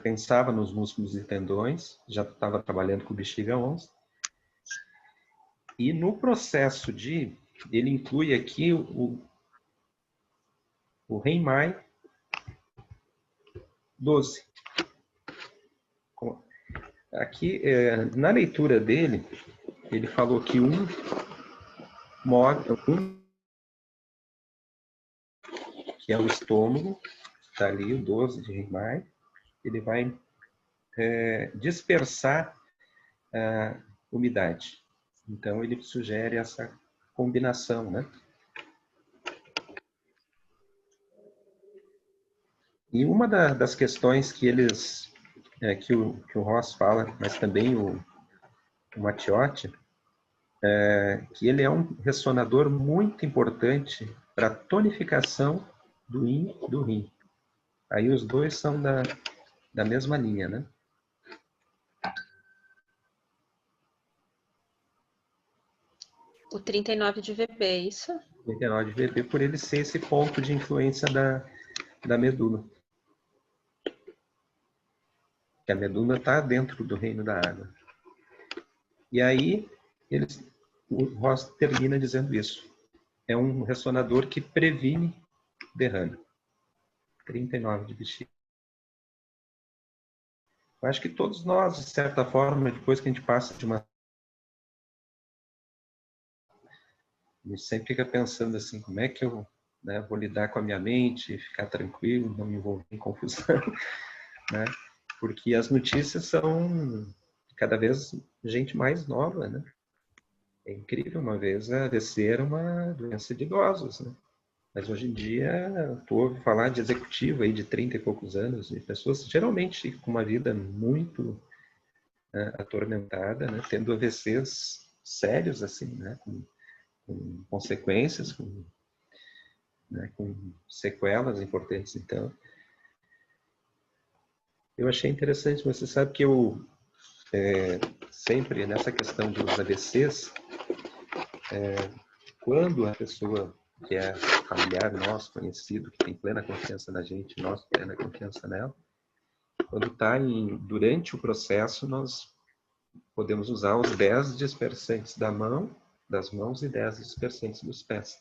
pensava nos músculos e tendões, já estava trabalhando com bexiga 11. E no processo ele inclui aqui o Renmai 12. Aqui, na leitura dele, ele falou que que é o estômago, está ali o 12 de Renmai, ele vai dispersar a umidade. Então, ele sugere essa combinação, né? E uma das questões que que o Ross fala, mas também o Matiotti, que ele é um ressonador muito importante para a tonificação do yin e do rim. Aí os dois são da mesma linha, né? O 39 de VB, é isso? 39 de VB, por ele ser esse ponto de influência da medula. Que a medula está dentro do reino da água. E aí, o Ross termina dizendo isso. É um ressonador que previne derrame. 39 de bexiga. Eu acho que todos nós, de certa forma, depois que a gente passa de uma... A gente sempre fica pensando assim, como é que eu vou lidar com a minha mente, ficar tranquilo, não me envolver em confusão, né? Porque as notícias são cada vez gente mais nova, né? É incrível, uma vez a AVC era uma doença de idosos, né? Mas hoje em dia, tu ouve falar de executivo aí de 30 e poucos anos, de pessoas geralmente com uma vida muito atormentada, né? Tendo AVCs sérios, assim, né? Com consequências, com sequelas importantes. Então, eu achei interessante, mas você sabe que eu sempre, nessa questão dos AVCs, quando a pessoa que é familiar nosso, conhecido, que tem plena confiança na gente, nós plena confiança nela, quando está durante o processo, nós podemos usar os 10 dispersantes das mãos e 10 dispersantes dos pés.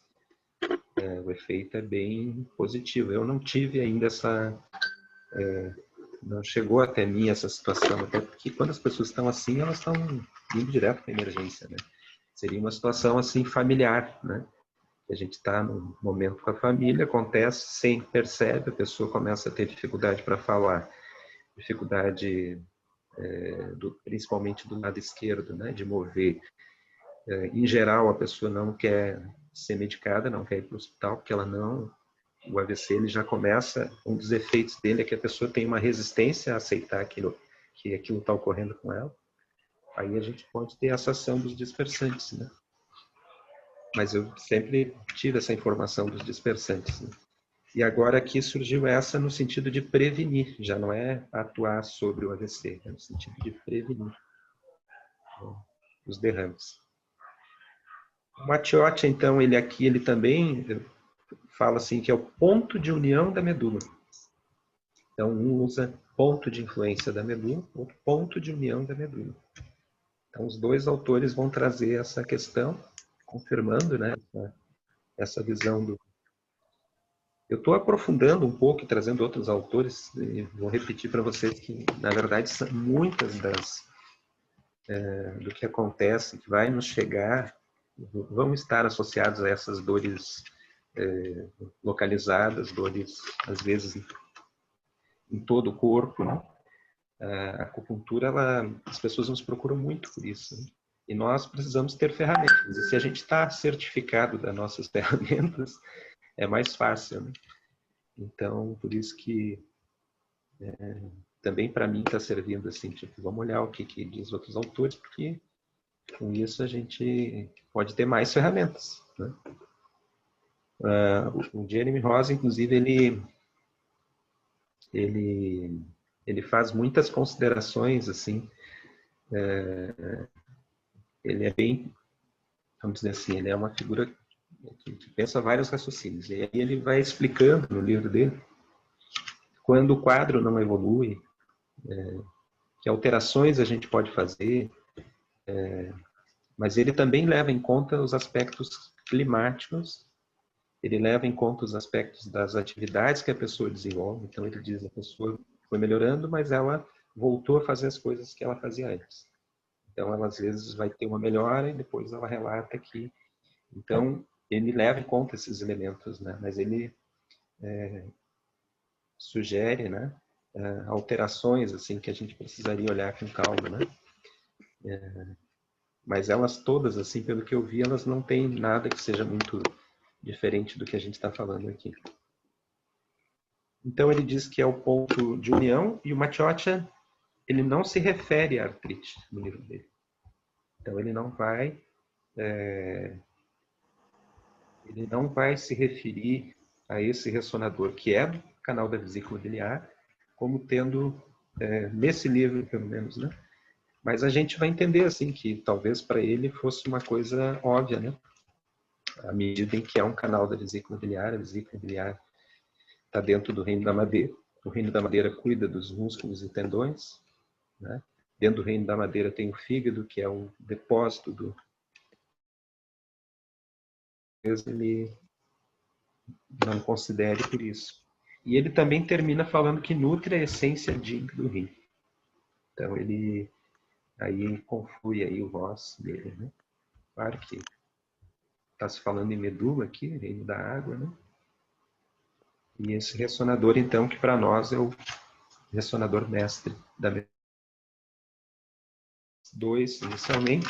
O efeito é bem positivo. Eu não tive ainda não chegou até mim essa situação, até porque quando as pessoas estão assim, elas estão indo direto para a emergência, né? Seria uma situação assim familiar, né? A gente está no momento com a família, acontece, sem percebe, a pessoa começa a ter dificuldade para falar, dificuldade principalmente do lado esquerdo, né? De mover. Em geral, a pessoa não quer ser medicada, não quer ir para o hospital, porque o AVC ele já começa, um dos efeitos dele é que a pessoa tem uma resistência a aceitar que aquilo está ocorrendo com ela. Aí a gente pode ter essa ação dos dispersantes, né? mas eu sempre tive essa informação dos dispersantes, né? E agora aqui surgiu essa no sentido de prevenir, já não é atuar sobre o AVC, é no sentido de prevenir os derrames. O Matiotti, então, ele também fala assim que é o ponto de união da medula. Então, um usa ponto de influência da medula, outro ponto de união da medula. Então, os dois autores vão trazer essa questão, confirmando, né, essa visão do... Eu estou aprofundando um pouco e trazendo outros autores, e vou repetir para vocês que, na verdade, são muitas do que acontece, que vai nos chegar, vão estar associados a essas dores localizadas, dores, às vezes, em todo o corpo, né? A acupuntura, as pessoas nos procuram muito por isso, né? E nós precisamos ter ferramentas. E se a gente está certificado das nossas ferramentas, é mais fácil, né? Então, por isso que também para mim está servindo assim, tipo, vamos olhar o que diz outros autores, porque com isso a gente pode ter mais ferramentas, né? O Jeremy Ross, inclusive, ele faz muitas considerações, assim, ele é bem, vamos dizer assim, ele é uma figura que pensa vários raciocínios, e aí ele vai explicando no livro dele, quando o quadro não evolui, que alterações a gente pode fazer, mas ele também leva em conta os aspectos climáticos, ele leva em conta os aspectos das atividades que a pessoa desenvolve. Então ele diz que a pessoa foi melhorando, mas ela voltou a fazer as coisas que ela fazia antes. Então ela às vezes vai ter uma melhora e depois ela relata que... Então ele leva em conta esses elementos, né? Mas ele sugere, né, alterações assim que a gente precisaria olhar com calma, né? Mas elas todas, assim, pelo que eu vi, elas não têm nada que seja muito diferente do que a gente está falando aqui. Então ele diz que é o ponto de união, e o Matiotti, ele não se refere à artrite no livro dele. Então ele não vai se referir a esse ressonador que é do canal da vesícula biliar, como tendo, nesse livro pelo menos, né? Mas a gente vai entender assim que talvez para ele fosse uma coisa óbvia, né? À medida em que é um canal da vesícula biliar, a vesícula biliar está dentro do reino da madeira. O reino da madeira cuida dos músculos e tendões, né? Dentro do reino da madeira tem o fígado, que é um depósito do... Ele não considere por isso. E ele também termina falando que nutre a essência do rim. Então ele aí conflui aí o voz dele, né? Claro que está se falando em medula aqui, reino da água, né? E esse ressonador, então, que para nós é o ressonador mestre da medula 2, inicialmente.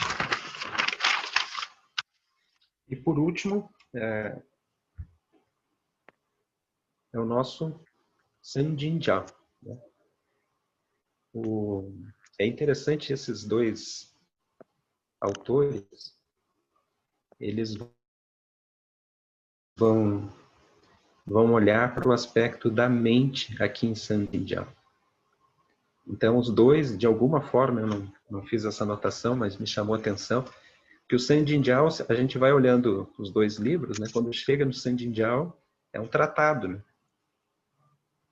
E por último, é o nosso Sanjinjal, né? É interessante esses dois autores, eles vão olhar para o aspecto da mente aqui em Sanjinjal. Então, os dois, de alguma forma, eu não fiz essa anotação, mas me chamou a atenção, que o Sanjinjal, a gente vai olhando os dois livros, né? Quando chega no Sanjinjal, é um tratado, né?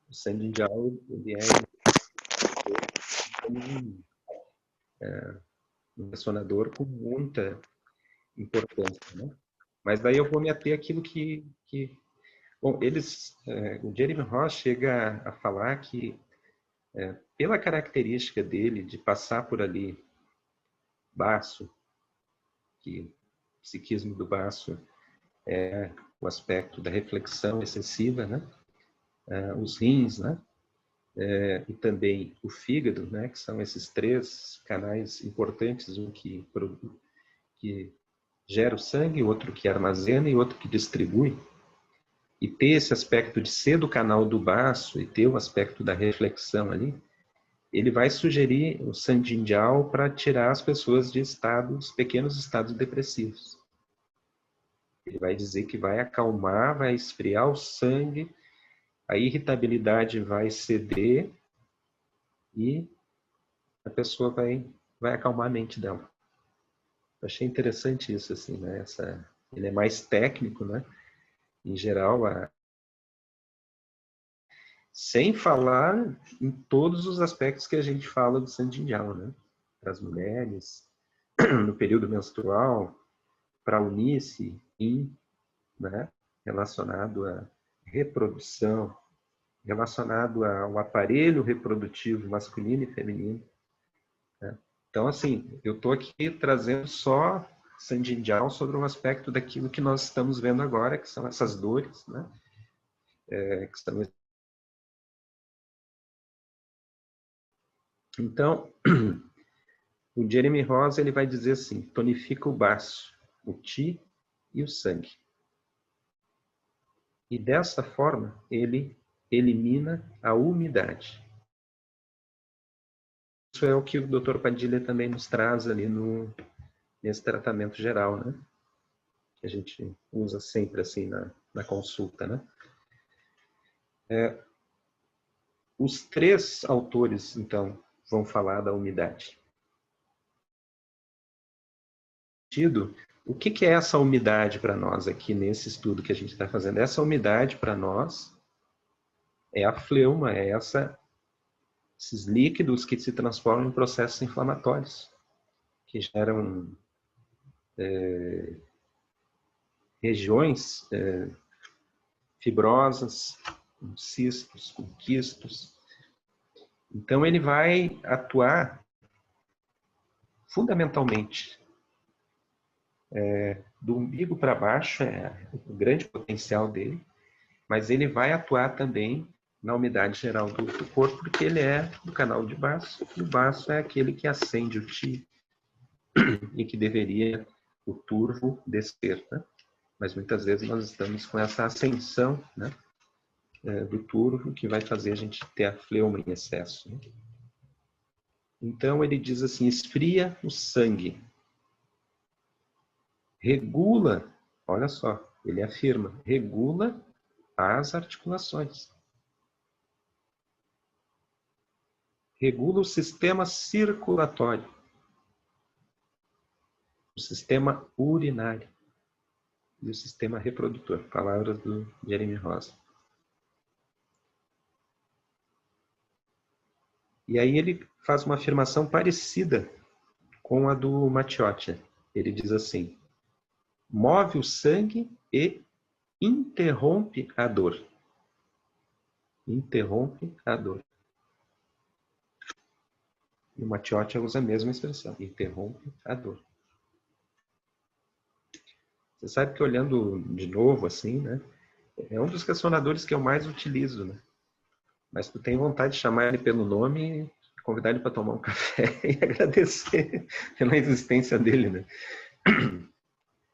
O Sanjinjal, ele um ressonador com muita importância, né? Mas daí eu vou me ater àquilo que bom, o Jeremy Ross chega a falar que pela característica dele de passar por ali baço, que o psiquismo do baço é o aspecto da reflexão excessiva, né? Os rins, né? E também o fígado, né? Que são esses três canais importantes, um que gera o sangue, outro que armazena e outro que distribui. E ter esse aspecto de ser do canal do baço e ter o aspecto da reflexão ali, ele vai sugerir o Sanjinjal para tirar as pessoas de pequenos estados depressivos. Ele vai dizer que vai acalmar, vai esfriar o sangue, a irritabilidade vai ceder e a pessoa vai acalmar a mente dela. Eu achei interessante isso, assim, né? Ele é mais técnico, né? Em geral, sem falar em todos os aspectos que a gente fala do Sanjinjal, né? Para as mulheres, no período menstrual, para a Unice, né? Relacionado à reprodução, relacionado ao aparelho reprodutivo masculino e feminino. Né? Então, assim, eu estou aqui trazendo só Sanjinjal sobre um aspecto daquilo que nós estamos vendo agora, que são essas dores, né? Que estão... Então, o Jeremy Ross ele vai dizer assim, tonifica o baço, o ti e o sangue. E dessa forma, ele elimina a umidade. Isso é o que o Dr. Padilha também nos traz ali nesse tratamento geral, né? Que a gente usa sempre assim na consulta, né? Os três autores, então, vão falar da umidade. O que é essa umidade para nós aqui nesse estudo que a gente está fazendo? Essa umidade para nós é a fleuma, é esses líquidos que se transformam em processos inflamatórios, que geram regiões fibrosas, com cistos, com quistos. Então ele vai atuar fundamentalmente do umbigo para baixo, é o grande potencial dele, mas ele vai atuar também na umidade geral do corpo, porque ele é do canal de baço, e o baço é aquele que acende o ti e que deveria o turvo descer, né? Mas muitas vezes nós estamos com essa ascensão, né, do turvo, que vai fazer a gente ter a fleuma em excesso, né? Então ele diz assim, esfria o sangue, regula, olha só, ele afirma, regula as articulações. Regula o sistema circulatório, o sistema urinário e o sistema reprodutor. Palavras do Jeremy Ross. E aí ele faz uma afirmação parecida com a do Matiotti. Ele diz assim, move o sangue e interrompe a dor. Interrompe a dor. E o Matiotti usa a mesma expressão, interrompe a dor. Você sabe que olhando de novo assim, né, é um dos questionadores que eu mais utilizo, né? Mas tu tem vontade de chamar ele pelo nome, convidar ele para tomar um café e agradecer pela existência dele, né?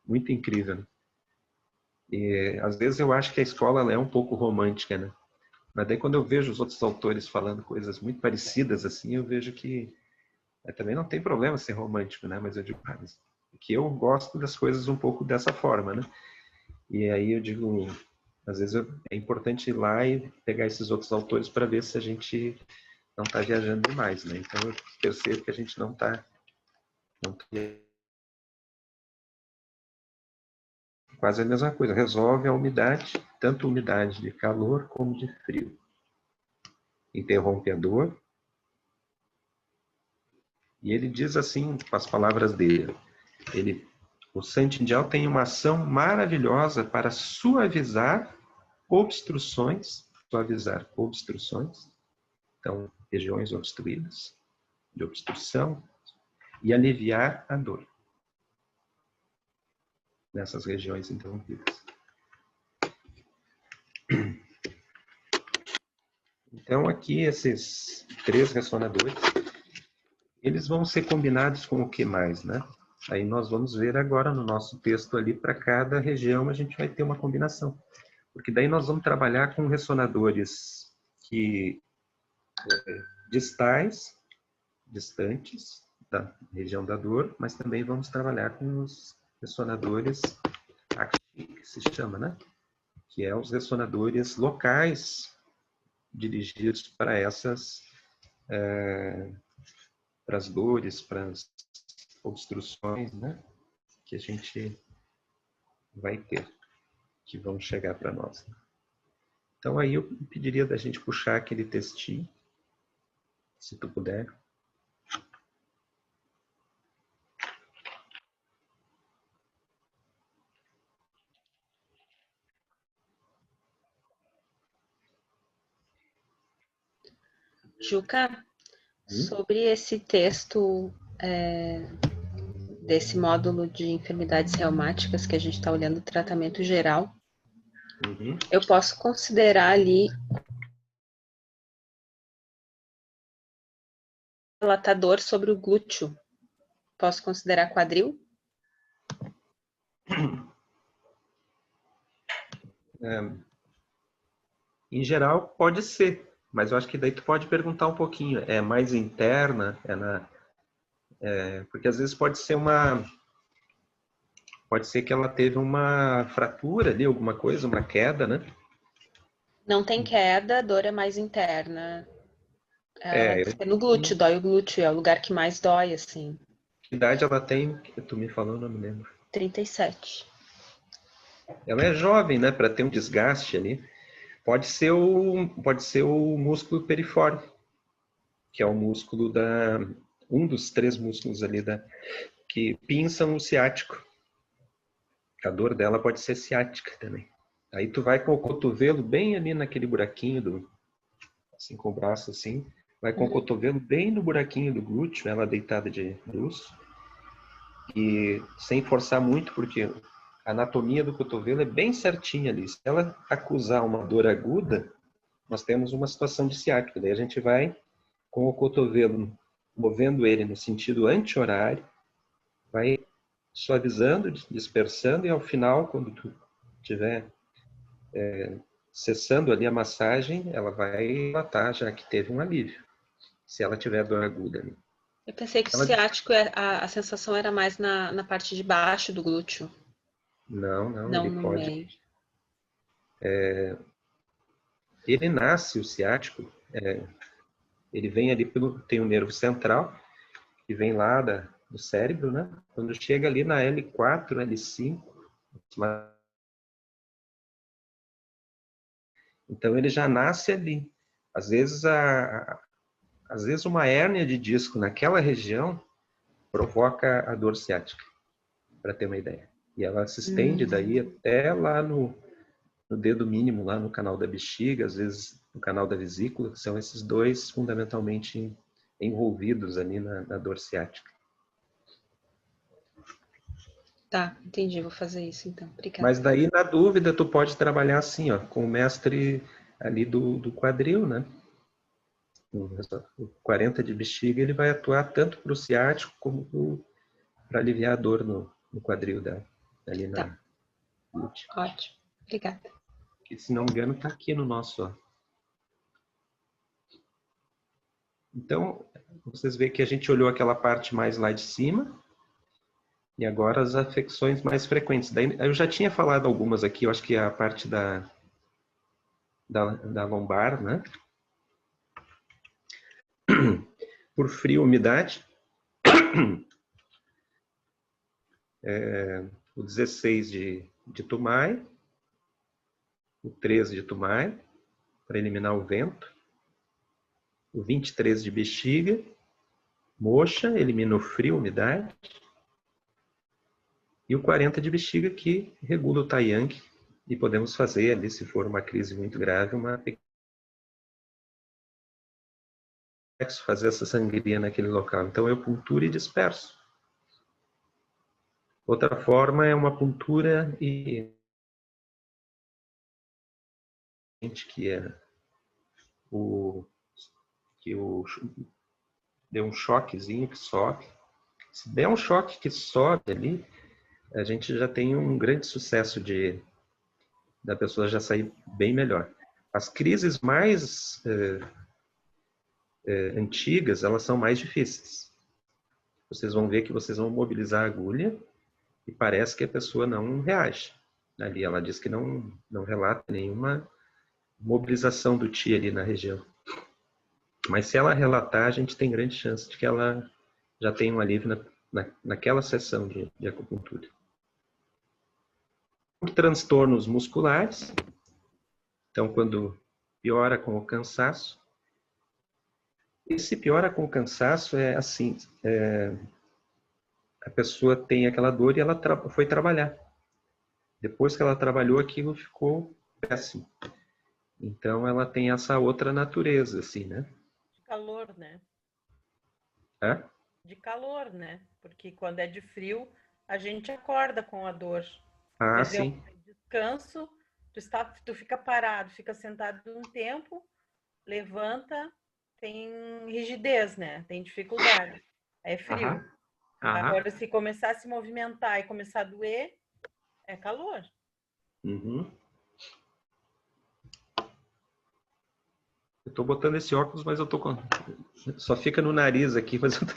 Muito incrível, né? E às vezes eu acho que a escola ela é um pouco romântica, né? Mas daí quando eu vejo os outros autores falando coisas muito parecidas assim, eu vejo que também não tem problema ser romântico, né? Mas eu digo, que eu gosto das coisas um pouco dessa forma, né? E aí eu digo, às vezes é importante ir lá e pegar esses outros autores para ver se a gente não está viajando demais, né? Então eu percebo que a gente não está quase a mesma coisa, resolve a umidade, tanto umidade de calor como de frio. Interrompe a dor. E ele diz assim, com as palavras dele, o Sanjinjal tem uma ação maravilhosa para suavizar obstruções, então regiões obstruídas, de obstrução, e aliviar a dor nessas regiões interrompidas. Então aqui esses três ressonadores, eles vão ser combinados com o que mais, né? Aí nós vamos ver agora no nosso texto ali, para cada região a gente vai ter uma combinação. Porque daí nós vamos trabalhar com ressonadores distais, distantes da região da dor, mas também vamos trabalhar com os ressonadores que se chama, né? Que é os ressonadores locais dirigidos para essas, para as dores, para as obstruções, né? Que a gente vai ter, que vão chegar para nós. Então aí eu pediria da gente puxar aquele textinho, se tu puder. Juca, sobre esse texto desse módulo de enfermidades reumáticas que a gente está olhando o tratamento geral, eu posso considerar ali relatador sobre o glúteo. Posso considerar quadril? Em geral, pode ser, mas eu acho que daí tu pode perguntar um pouquinho. É mais interna? Porque às vezes pode ser que ela teve uma fratura ali, alguma coisa, uma queda, né? Não tem queda, a dor é mais interna. É No glúteo, dói o glúteo, é o lugar que mais dói, assim. Que idade ela tem? Tu me falou, não me lembro. 37. Ela é jovem, né? Para ter um desgaste ali. Pode ser o músculo perifórico, que é o músculo um dos 3 músculos ali que pinçam o ciático. A dor dela pode ser ciática também. Aí tu vai com o cotovelo bem ali naquele buraquinho assim, com o braço assim, vai com o cotovelo bem no buraquinho do glúteo, ela deitada de bruços, e sem forçar muito, porque a anatomia do cotovelo é bem certinha ali. Se ela acusar uma dor aguda, nós temos uma situação de ciática. Daí a gente vai com o cotovelo, movendo ele no sentido anti-horário, vai suavizando, dispersando, e ao final, quando tu estiver cessando ali a massagem, ela vai relatar já que teve um alívio, se ela tiver dor aguda ali. Eu pensei que o ciático, a sensação era mais na parte de baixo do glúteo. Não, ele no pode... meio. Ele nasce, o ciático, ele vem ali tem o nervo central, que vem lá do cérebro, né? Quando chega ali na L4, L5, então ele já nasce ali. Às vezes uma hérnia de disco naquela região provoca a dor ciática, para ter uma ideia. E ela se estende daí até lá no dedo mínimo, lá no canal da bexiga, às vezes no canal da vesícula, que são esses 2 fundamentalmente envolvidos ali na dor ciática. Tá, entendi, vou fazer isso então. Obrigada. Mas daí, na dúvida, tu pode trabalhar assim, ó, com o mestre ali do quadril, né? O 40 de bexiga, ele vai atuar tanto para o ciático como para aliviar a dor no quadril dela, ali na glútea. Ótimo, obrigada. Que, se não me engano, está aqui no nosso... Ó. Então, vocês veem que a gente olhou aquela parte mais lá de cima, e agora as afecções mais frequentes. Daí, eu já tinha falado algumas aqui, eu acho que é a parte da lombar, né? Por frio, umidade. O 16 de Tumai, o 13 de Tumai, para eliminar o vento. O 23 de bexiga, moxa, elimina o frio, umidade. E o 40 de bexiga, que regula o Taiyang, e podemos fazer ali, se for uma crise muito grave, fazer essa sangria naquele local. Então eu punturo e disperso. Outra forma é uma puntura e deu um choquezinho que sobe. Se der um choque que sobe ali, a gente já tem um grande sucesso da pessoa já sair bem melhor. As crises mais antigas, elas são mais difíceis. Vocês vão ver que vocês vão mobilizar a agulha e parece que a pessoa não reage. ali. Ela diz que não relata nenhuma mobilização do Qi ali na região. Mas se ela relatar, a gente tem grande chance de que ela já tenha um alívio naquela sessão de acupuntura. Por transtornos musculares, então quando piora com o cansaço, esse piora com o cansaço é assim, a pessoa tem aquela dor e ela foi trabalhar. Depois que ela trabalhou, aquilo ficou péssimo. Então ela tem essa outra natureza, assim, né? De calor, né? É? De calor, né? Porque quando é de frio, a gente acorda com a dor. Por Ah, exemplo, sim. descanso, tu fica parado, fica sentado um tempo, levanta, tem rigidez, né? Tem dificuldade. É frio. Aham. Aham. Agora, se começar a se movimentar e começar a doer, é calor. Uhum. Eu tô botando esse óculos, mas eu tô com... Só fica no nariz aqui, mas eu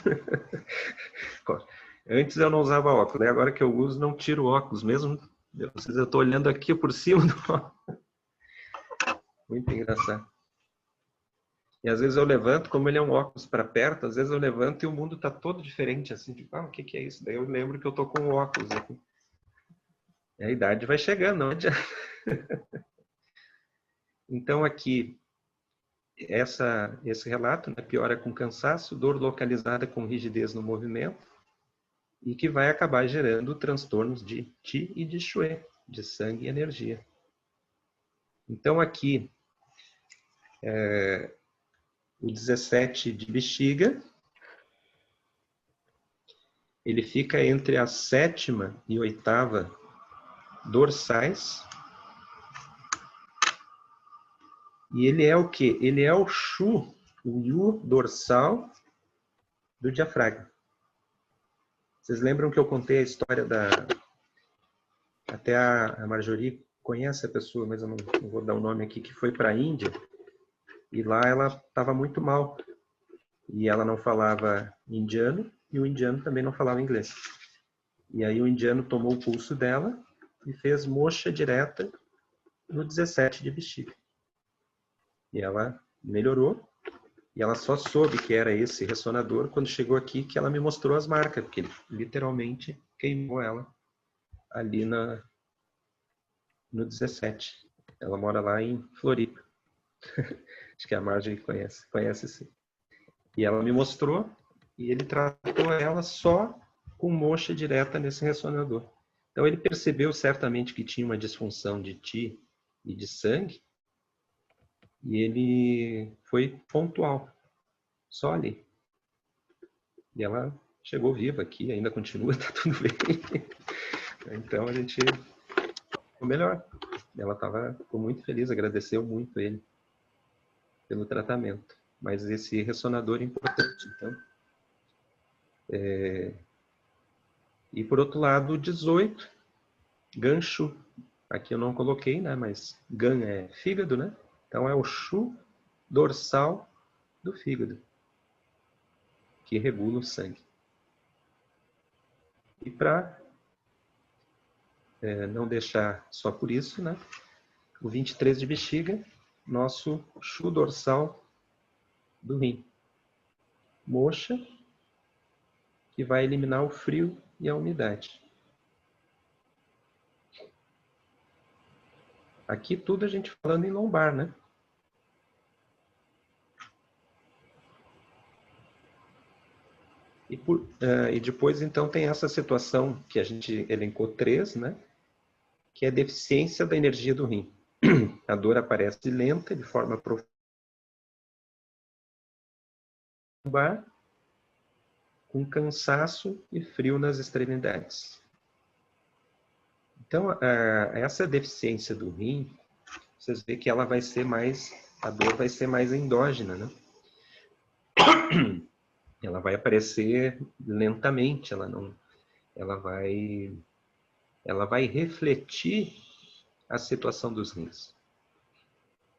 tô... Antes eu não usava óculos, né? Agora que eu uso, não tiro o óculos mesmo. Eu tô olhando aqui por cima do óculos. Muito engraçado. E às vezes eu levanto, como ele é um óculos para perto, às vezes eu levanto e o mundo tá todo diferente, assim, tipo, o que é isso? Daí eu lembro que eu tô com o óculos aqui. E a idade vai chegando, não adianta. Então aqui, esse relato, né, piora com cansaço, dor localizada com rigidez no movimento, e que vai acabar gerando transtornos de Qi e de Shui, de sangue e energia. Então aqui, o 17 de bexiga, ele fica entre a 7ª e 8ª dorsais. E ele é o quê? Ele é o Shu, o Yu dorsal do diafragma. Vocês lembram que eu contei a história da... Até a Marjorie conhece a pessoa, mas eu não vou dar o nome aqui, que foi para a Índia. E lá ela estava muito mal. E ela não falava indiano, e o indiano também não falava inglês. E aí o indiano tomou o pulso dela e fez moxa direta no 17 de bexiga. E ela melhorou. E ela só soube que era esse ressonador quando chegou aqui, que ela me mostrou as marcas, porque ele literalmente queimou ela ali no 17. Ela mora lá em Floripa. Acho que a Marjorie conhece sim. E ela me mostrou, e ele tratou ela só com moxa direta nesse ressonador. Então ele percebeu certamente que tinha uma disfunção de Qi e de sangue, e ele foi pontual, só ali. E ela chegou viva aqui, ainda continua, tá tudo bem. Então a gente ficou melhor. Ela ficou muito feliz, agradeceu muito ele pelo tratamento. Mas esse ressonador é importante. Então, e por outro lado, 18, gancho. Aqui eu não coloquei, né? Mas gan é fígado, né? Então é o Shu dorsal do fígado, que regula o sangue. E para não deixar só por isso, né? O 23 de bexiga, nosso Shu dorsal do rim. Moxa, que vai eliminar o frio e a umidade. Aqui tudo a gente falando em lombar, né? E depois, então, tem essa situação que a gente elencou 3, né? Que é a deficiência da energia do rim. A dor aparece lenta, de forma profunda, com cansaço e frio nas extremidades. Então, essa deficiência do rim, vocês veem que ela vai ser mais, a dor vai ser mais endógena, né? Ela vai aparecer lentamente, ela vai refletir a situação dos rins.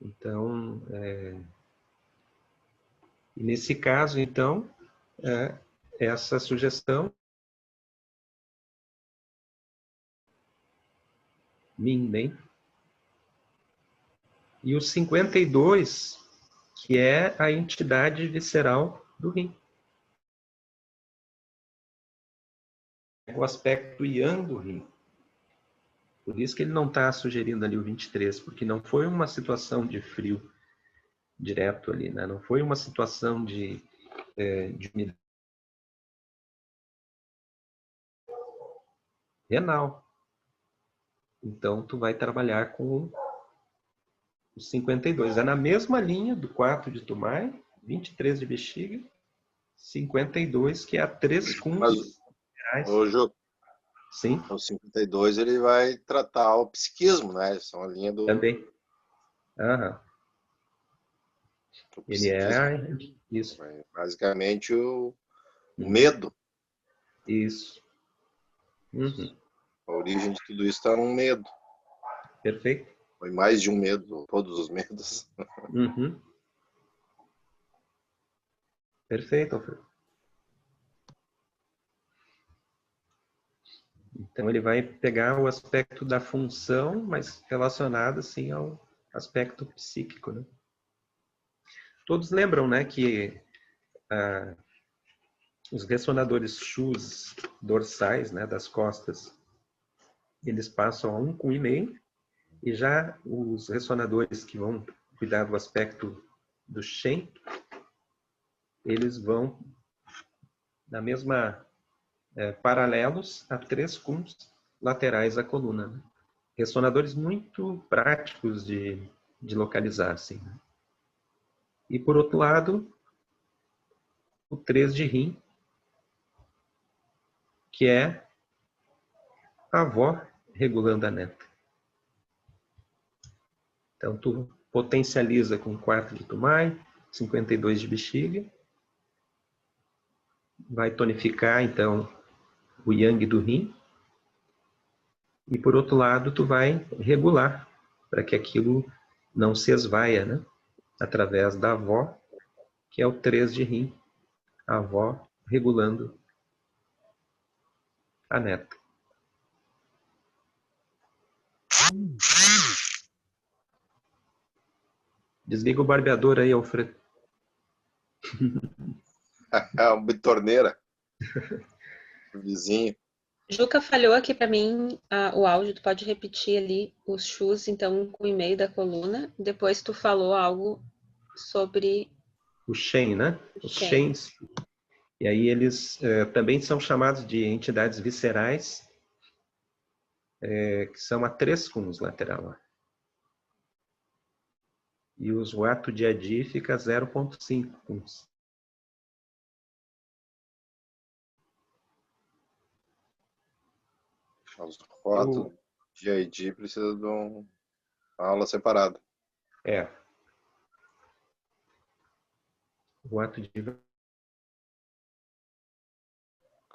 Então, nesse caso, então, essa sugestão Min, Nem. E o 52, que é a entidade visceral do rim. O aspecto Yang do rim. Por isso que ele não está sugerindo ali o 23, porque não foi uma situação de frio direto ali, né? Não foi uma situação de umidade renal. Então, tu vai trabalhar com o 52. É na mesma linha do 4 de Tumai, 23 de bexiga, 52, que é a 3 cuns. Ô, Ju, Sim. o 52 ele vai tratar o psiquismo, né? São a linha do... Também. Aham. Ele é isso. Basicamente o medo. Isso. Uhum. A origem de tudo isso está num medo. Perfeito. Foi mais de um medo, todos os medos. Uhum. Perfeito, Alfredo. Então ele vai pegar o aspecto da função, mas relacionado assim ao aspecto psíquico, né? Todos lembram, né, que os ressonadores Schuss dorsais, né, das costas, eles passam a 1,5, e já os ressonadores que vão cuidar do aspecto do Shen, eles vão na mesma paralelos a 3 cuns laterais à coluna, né? Ressonadores muito práticos de localizar, assim, né? E por outro lado, o 3 de rim, que é a avó regulando a neta. Então, tu potencializa com 4 de Tumai, 52 de bexiga, vai tonificar, então, o Yang do rim, e por outro lado, tu vai regular, para que aquilo não se esvaia, né? Através da avó, que é o 3 de rim, a avó regulando a neta. Desliga o barbeador aí, Alfredo. É uma bitorneira. O vizinho. Juca falhou aqui para mim o áudio, tu pode repetir ali os chus, então, com o e-mail da coluna. Depois tu falou algo sobre... O Shen, né? Os Shens. E aí eles também são chamados de entidades viscerais, que são a 3 cuns lateral. E os Watu de Adi fica 0,5 cuns. Os 4 de ID precisa de uma aula separada. O Watu de...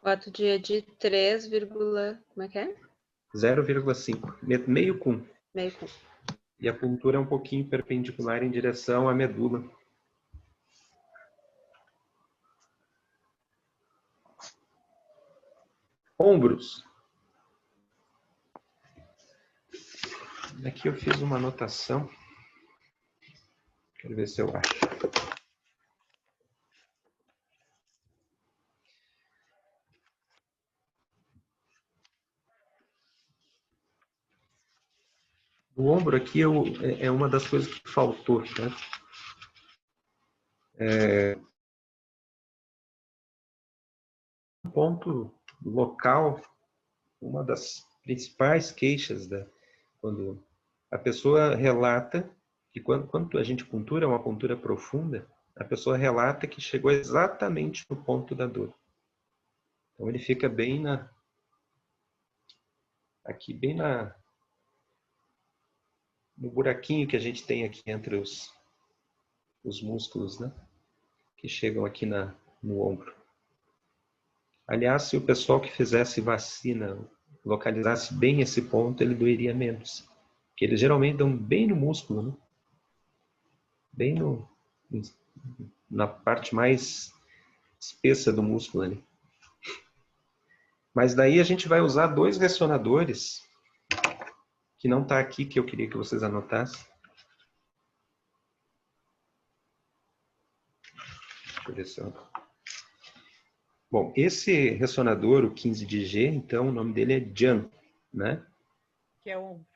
O ato de 3, como é que é? 0,5. Meio cum. Meio cum. E a puntura é um pouquinho perpendicular em direção à medula. Ombros. Aqui eu fiz uma anotação. Quero ver se eu acho. O ombro aqui é uma das coisas que faltou, né? Um ponto local, uma das principais queixas quando a pessoa relata que quando a gente puntura, uma puntura profunda, a pessoa relata que chegou exatamente no ponto da dor. Então ele fica bem aqui bem no buraquinho que a gente tem aqui entre os músculos, né? Que chegam aqui no ombro. Aliás, se o pessoal que fizesse vacina localizasse bem esse ponto, ele doeria menos. Porque eles geralmente dão bem no músculo, né? Bem na parte mais espessa do músculo ali. Mas daí a gente vai usar 2 ressonadores que não está aqui, que eu queria que vocês anotassem. Deixa eu ver se eu... Bom, esse ressonador, o 15 de G, então, o nome dele é Jian, né? Que é ombro.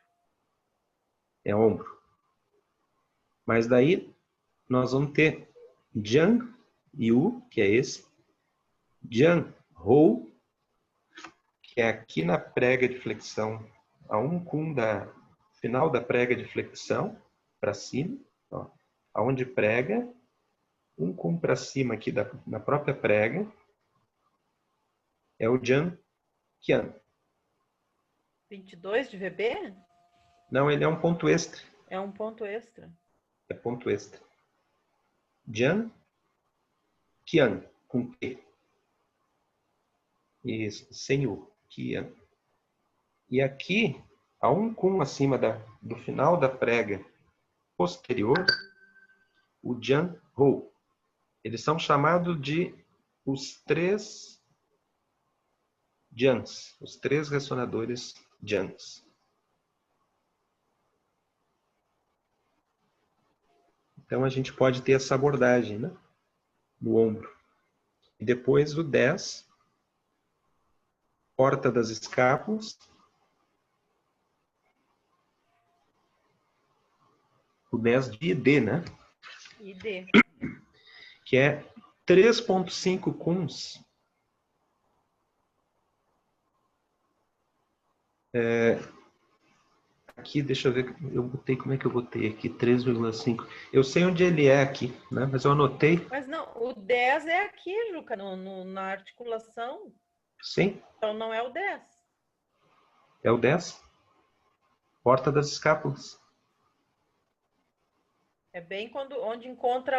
É ombro. Mas daí nós vamos ter Jian Yu, que é esse. Jian Hou, que é aqui na prega de flexão, a um cum da final da prega de flexão, para cima, ó, aonde prega, um cum para cima aqui na própria prega, é o Jian Qian. 22 de VB? Não, ele é um ponto extra. É um ponto extra. É ponto extra. Jian Qian, com Q. Isso, sem U. Qian. E aqui, a um cum acima do final da prega posterior, o Jian Hou. Eles são chamados de os 3 Jians, os 3 ressonadores Jians. Então a gente pode ter essa abordagem, né? No ombro. E depois o 10, porta das escápulas. O 10 de ID, né? ID. Que é 3,5 cums. Aqui, deixa eu ver, eu botei, como é que eu botei aqui? 3,5. Eu sei onde ele é aqui, né? Mas eu anotei. Mas não, o 10 é aqui, Juca, na articulação. Sim, Então não é o 10. é o 10. Porta das escápulas. É bem onde encontra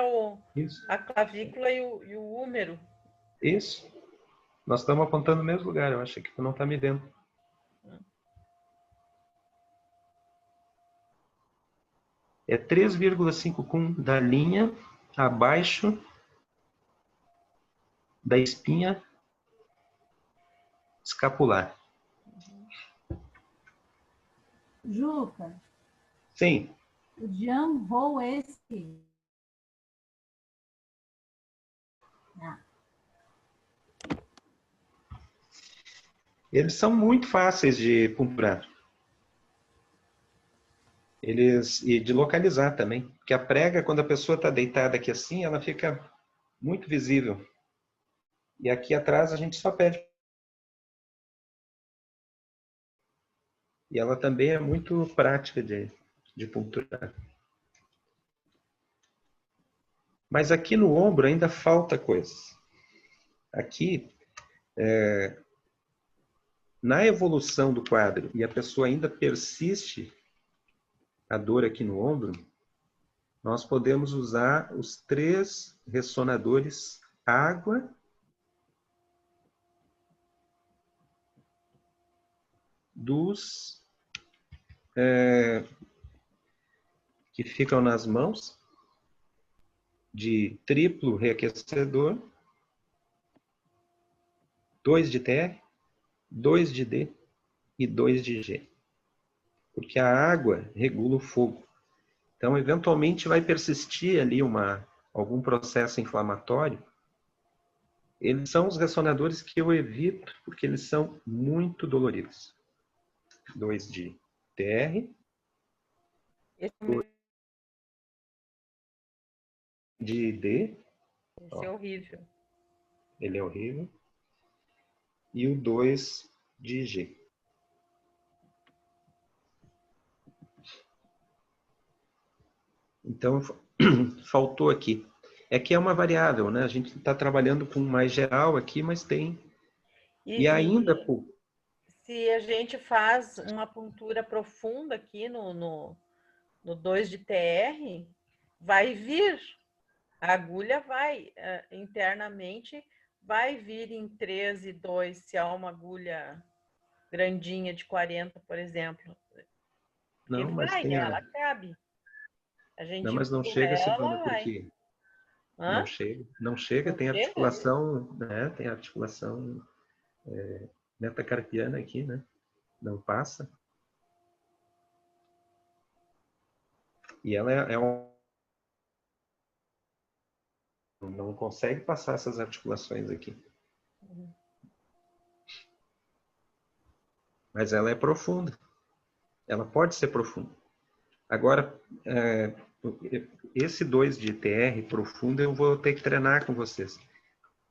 Isso. a clavícula e o húmero. Isso. Nós estamos apontando no mesmo lugar, eu acho que tu não está me vendo. É 3,5 cum da linha abaixo da espinha escapular. Juca, Sim. o Jian Hou é esse. Eles são muito fáceis de ponturar. E de localizar também. Porque a prega, quando a pessoa está deitada aqui assim, ela fica muito visível. E aqui atrás a gente só pede. E ela também é muito prática de ponturar. Mas aqui no ombro ainda falta coisas. Aqui, na evolução do quadro, e a pessoa ainda persiste a dor aqui no ombro, nós podemos usar os 3 ressonadores água, que ficam nas mãos, de triplo reaquecedor, 2 de TR, 2 de D e 2 de G. Porque a água regula o fogo. Então, eventualmente, vai persistir ali algum processo inflamatório. Eles são os ressonadores que eu evito, porque eles são muito doloridos. 2 de TR, Esse 2 de D, é horrível. ele é horrível, e o 2 de G. Então, faltou aqui. É que é uma variável, né? A gente está trabalhando com mais geral aqui, mas tem. E ainda, pô. Se a gente faz uma puntura profunda aqui no 2 de TR, vai vir. A agulha vai internamente, vai vir em 3 e 2, se há uma agulha grandinha de 40, por exemplo. Não, mas vai, tem né? Ela cabe. A gente não, mas não chega, Silvana, porque não chega, não chega, Não tem chega? articulação, né? Tem articulação metacarpiana aqui, né? Não passa. E ela não consegue passar essas articulações aqui. Mas ela é profunda. Ela pode ser profunda. Agora, esse 2 de TR profunda eu vou ter que treinar com vocês.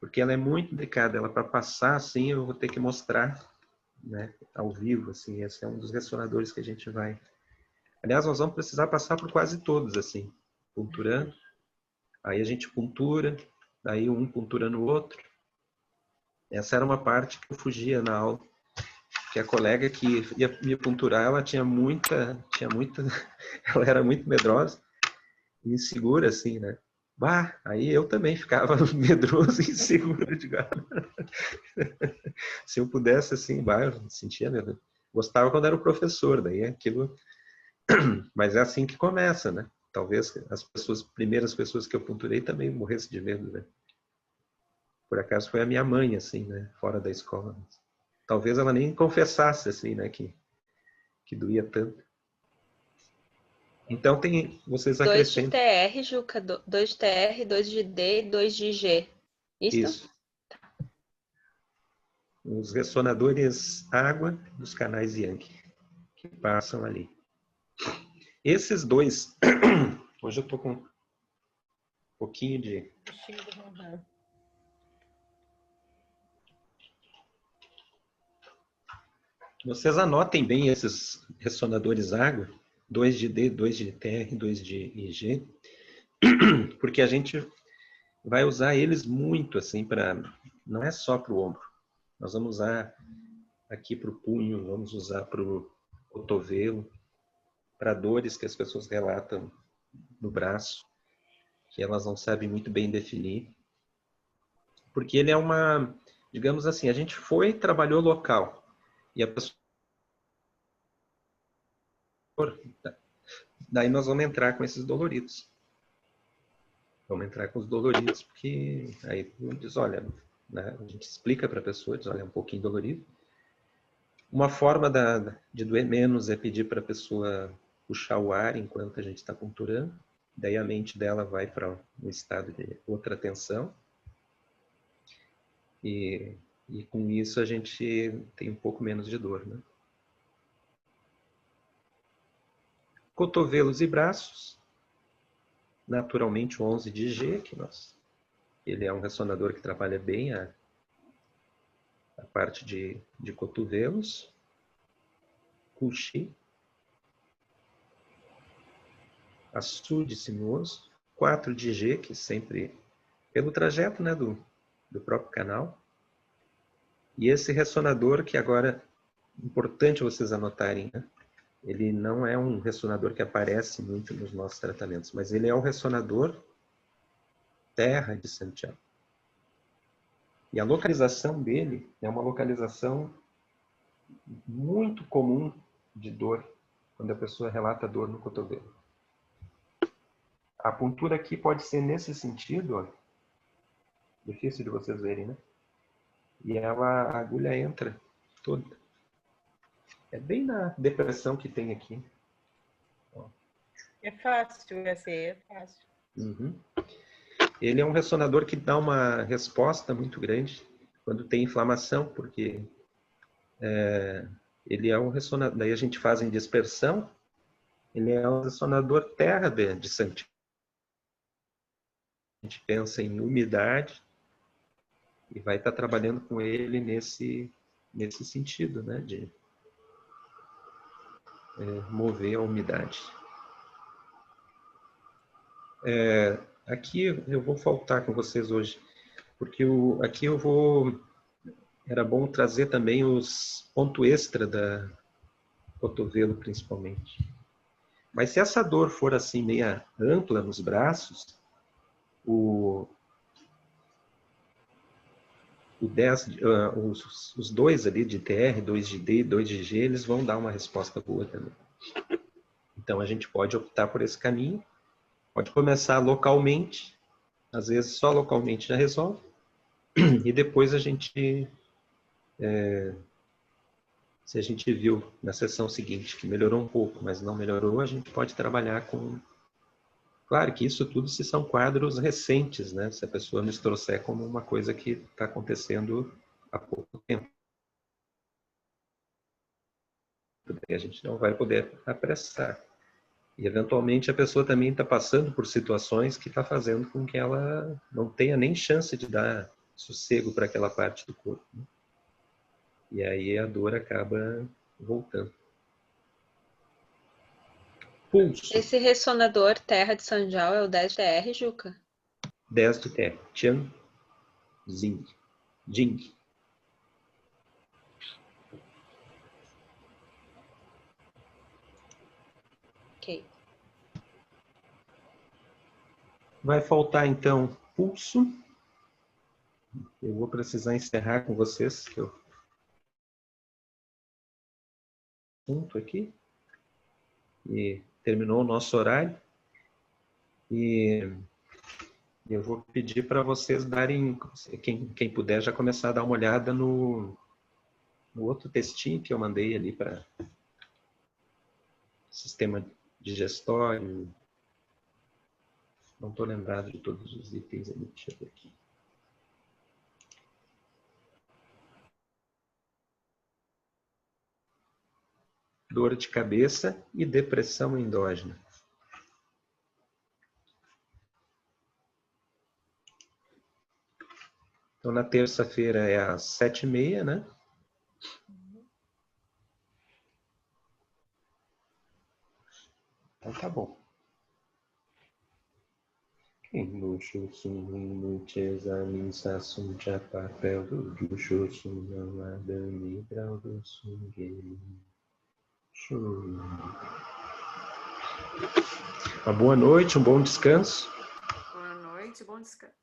Porque ela é muito delicada. Ela, para passar assim, eu vou ter que mostrar, né, ao vivo. Assim, esse é um dos ressonadores que a gente vai... Aliás, nós vamos precisar passar por quase todos, assim, punturando. Aí a gente puntura, daí um puntura no outro. Essa era uma parte que eu fugia na aula. Que a colega que ia me punturar, ela tinha muita, ela era muito medrosa e insegura, assim, né? Bah, aí eu também ficava medroso e inseguro de gado. Se eu pudesse, assim, bah, eu sentia medo. Gostava quando era o professor, daí aquilo... Mas é assim que começa, né? Talvez as primeiras pessoas que eu punturei também morressem de medo, né? Por acaso foi a minha mãe, assim, né? Fora da escola. Talvez ela nem confessasse, assim, né? Que doía tanto. Então, vocês 2 de acrescentam... TR, Juca. 2 de TR, 2 de D e 2 de G. Isso. Os ressonadores água dos canais Yang, que passam ali. Esses dois... Hoje eu estou com um pouquinho de... Vocês anotem bem esses ressonadores água, 2 de D, 2 de TR, 2 de IG, porque a gente vai usar eles muito, assim, não é só para o ombro. Nós vamos usar aqui para o punho, vamos usar para o cotovelo, para dores que as pessoas relatam no braço, que elas não sabem muito bem definir. Porque ele é digamos assim, a gente trabalhou local, e a pessoa... Daí nós vamos entrar com esses doloridos. Vamos entrar com os doloridos, porque aí diz, olha, né, a gente explica para a pessoa, diz, olha, é um pouquinho dolorido. Uma forma de doer menos é pedir para a pessoa puxar o ar enquanto a gente está punturando. Daí a mente dela vai para um estado de outra tensão. E com isso a gente tem um pouco menos de dor, né? Cotovelos e braços. Naturalmente o 11 de G, ele é um ressonador que trabalha bem a parte de cotovelos. Cuxi. Açude sinuoso. 4 de G, que sempre pelo trajeto, né, do próprio canal. E esse ressonador que agora, importante vocês anotarem, né? Ele não é um ressonador que aparece muito nos nossos tratamentos, mas ele é o ressonador Terra de Santiago. E a localização dele é uma localização muito comum de dor, quando a pessoa relata dor no cotovelo. A puntura aqui pode ser nesse sentido, ó, difícil de vocês verem, né? E a agulha entra toda. É bem na depressão que tem aqui. Ó. É fácil, essa aí é fácil. Uhum. Ele é um ressonador que dá uma resposta muito grande quando tem inflamação, porque ele é um ressonador, daí a gente faz em dispersão, ele é um ressonador terra de Santiago. A gente pensa em umidade e vai estar trabalhando com ele nesse sentido, né, de mover a umidade. Aqui eu vou faltar com vocês hoje, porque aqui era bom trazer também os pontos extra da cotovelo, principalmente. Mas se essa dor for assim meia ampla nos braços, os dois ali de TR, 2 de D, 2 de G, eles vão dar uma resposta boa também. Então a gente pode optar por esse caminho, pode começar localmente, às vezes só localmente já resolve, e depois a gente, se a gente viu na sessão seguinte que melhorou um pouco, mas não melhorou, a gente pode trabalhar com Claro que isso tudo se são quadros recentes, né? Se a pessoa nos trouxer como uma coisa que está acontecendo há pouco tempo. A gente não vai poder apressar. E, eventualmente, a pessoa também está passando por situações que está fazendo com que ela não tenha nem chance de dar sossego para aquela parte do corpo, né? E aí a dor acaba voltando. Pulso. Esse ressonador Terra de Sanjal é o 10TR, Juca? 10 de terra. Tian, Zing, Jing. Ok. Vai faltar, então, pulso. Eu vou precisar encerrar com vocês, que eu ponto aqui. E terminou o nosso horário. E eu vou pedir para vocês darem, quem puder, já começar a dar uma olhada no outro textinho que eu mandei ali para sistema digestório. Não estou lembrado de todos os itens ali. Deixa eu ver aqui. Dor de cabeça e depressão endógena. Então, na terça-feira é às 7h30, né? Então, tá bom. Luxo sum examin sum já papel do luxo sum não adami grau do sum uma boa noite, um bom descanso. Boa noite, bom descanso.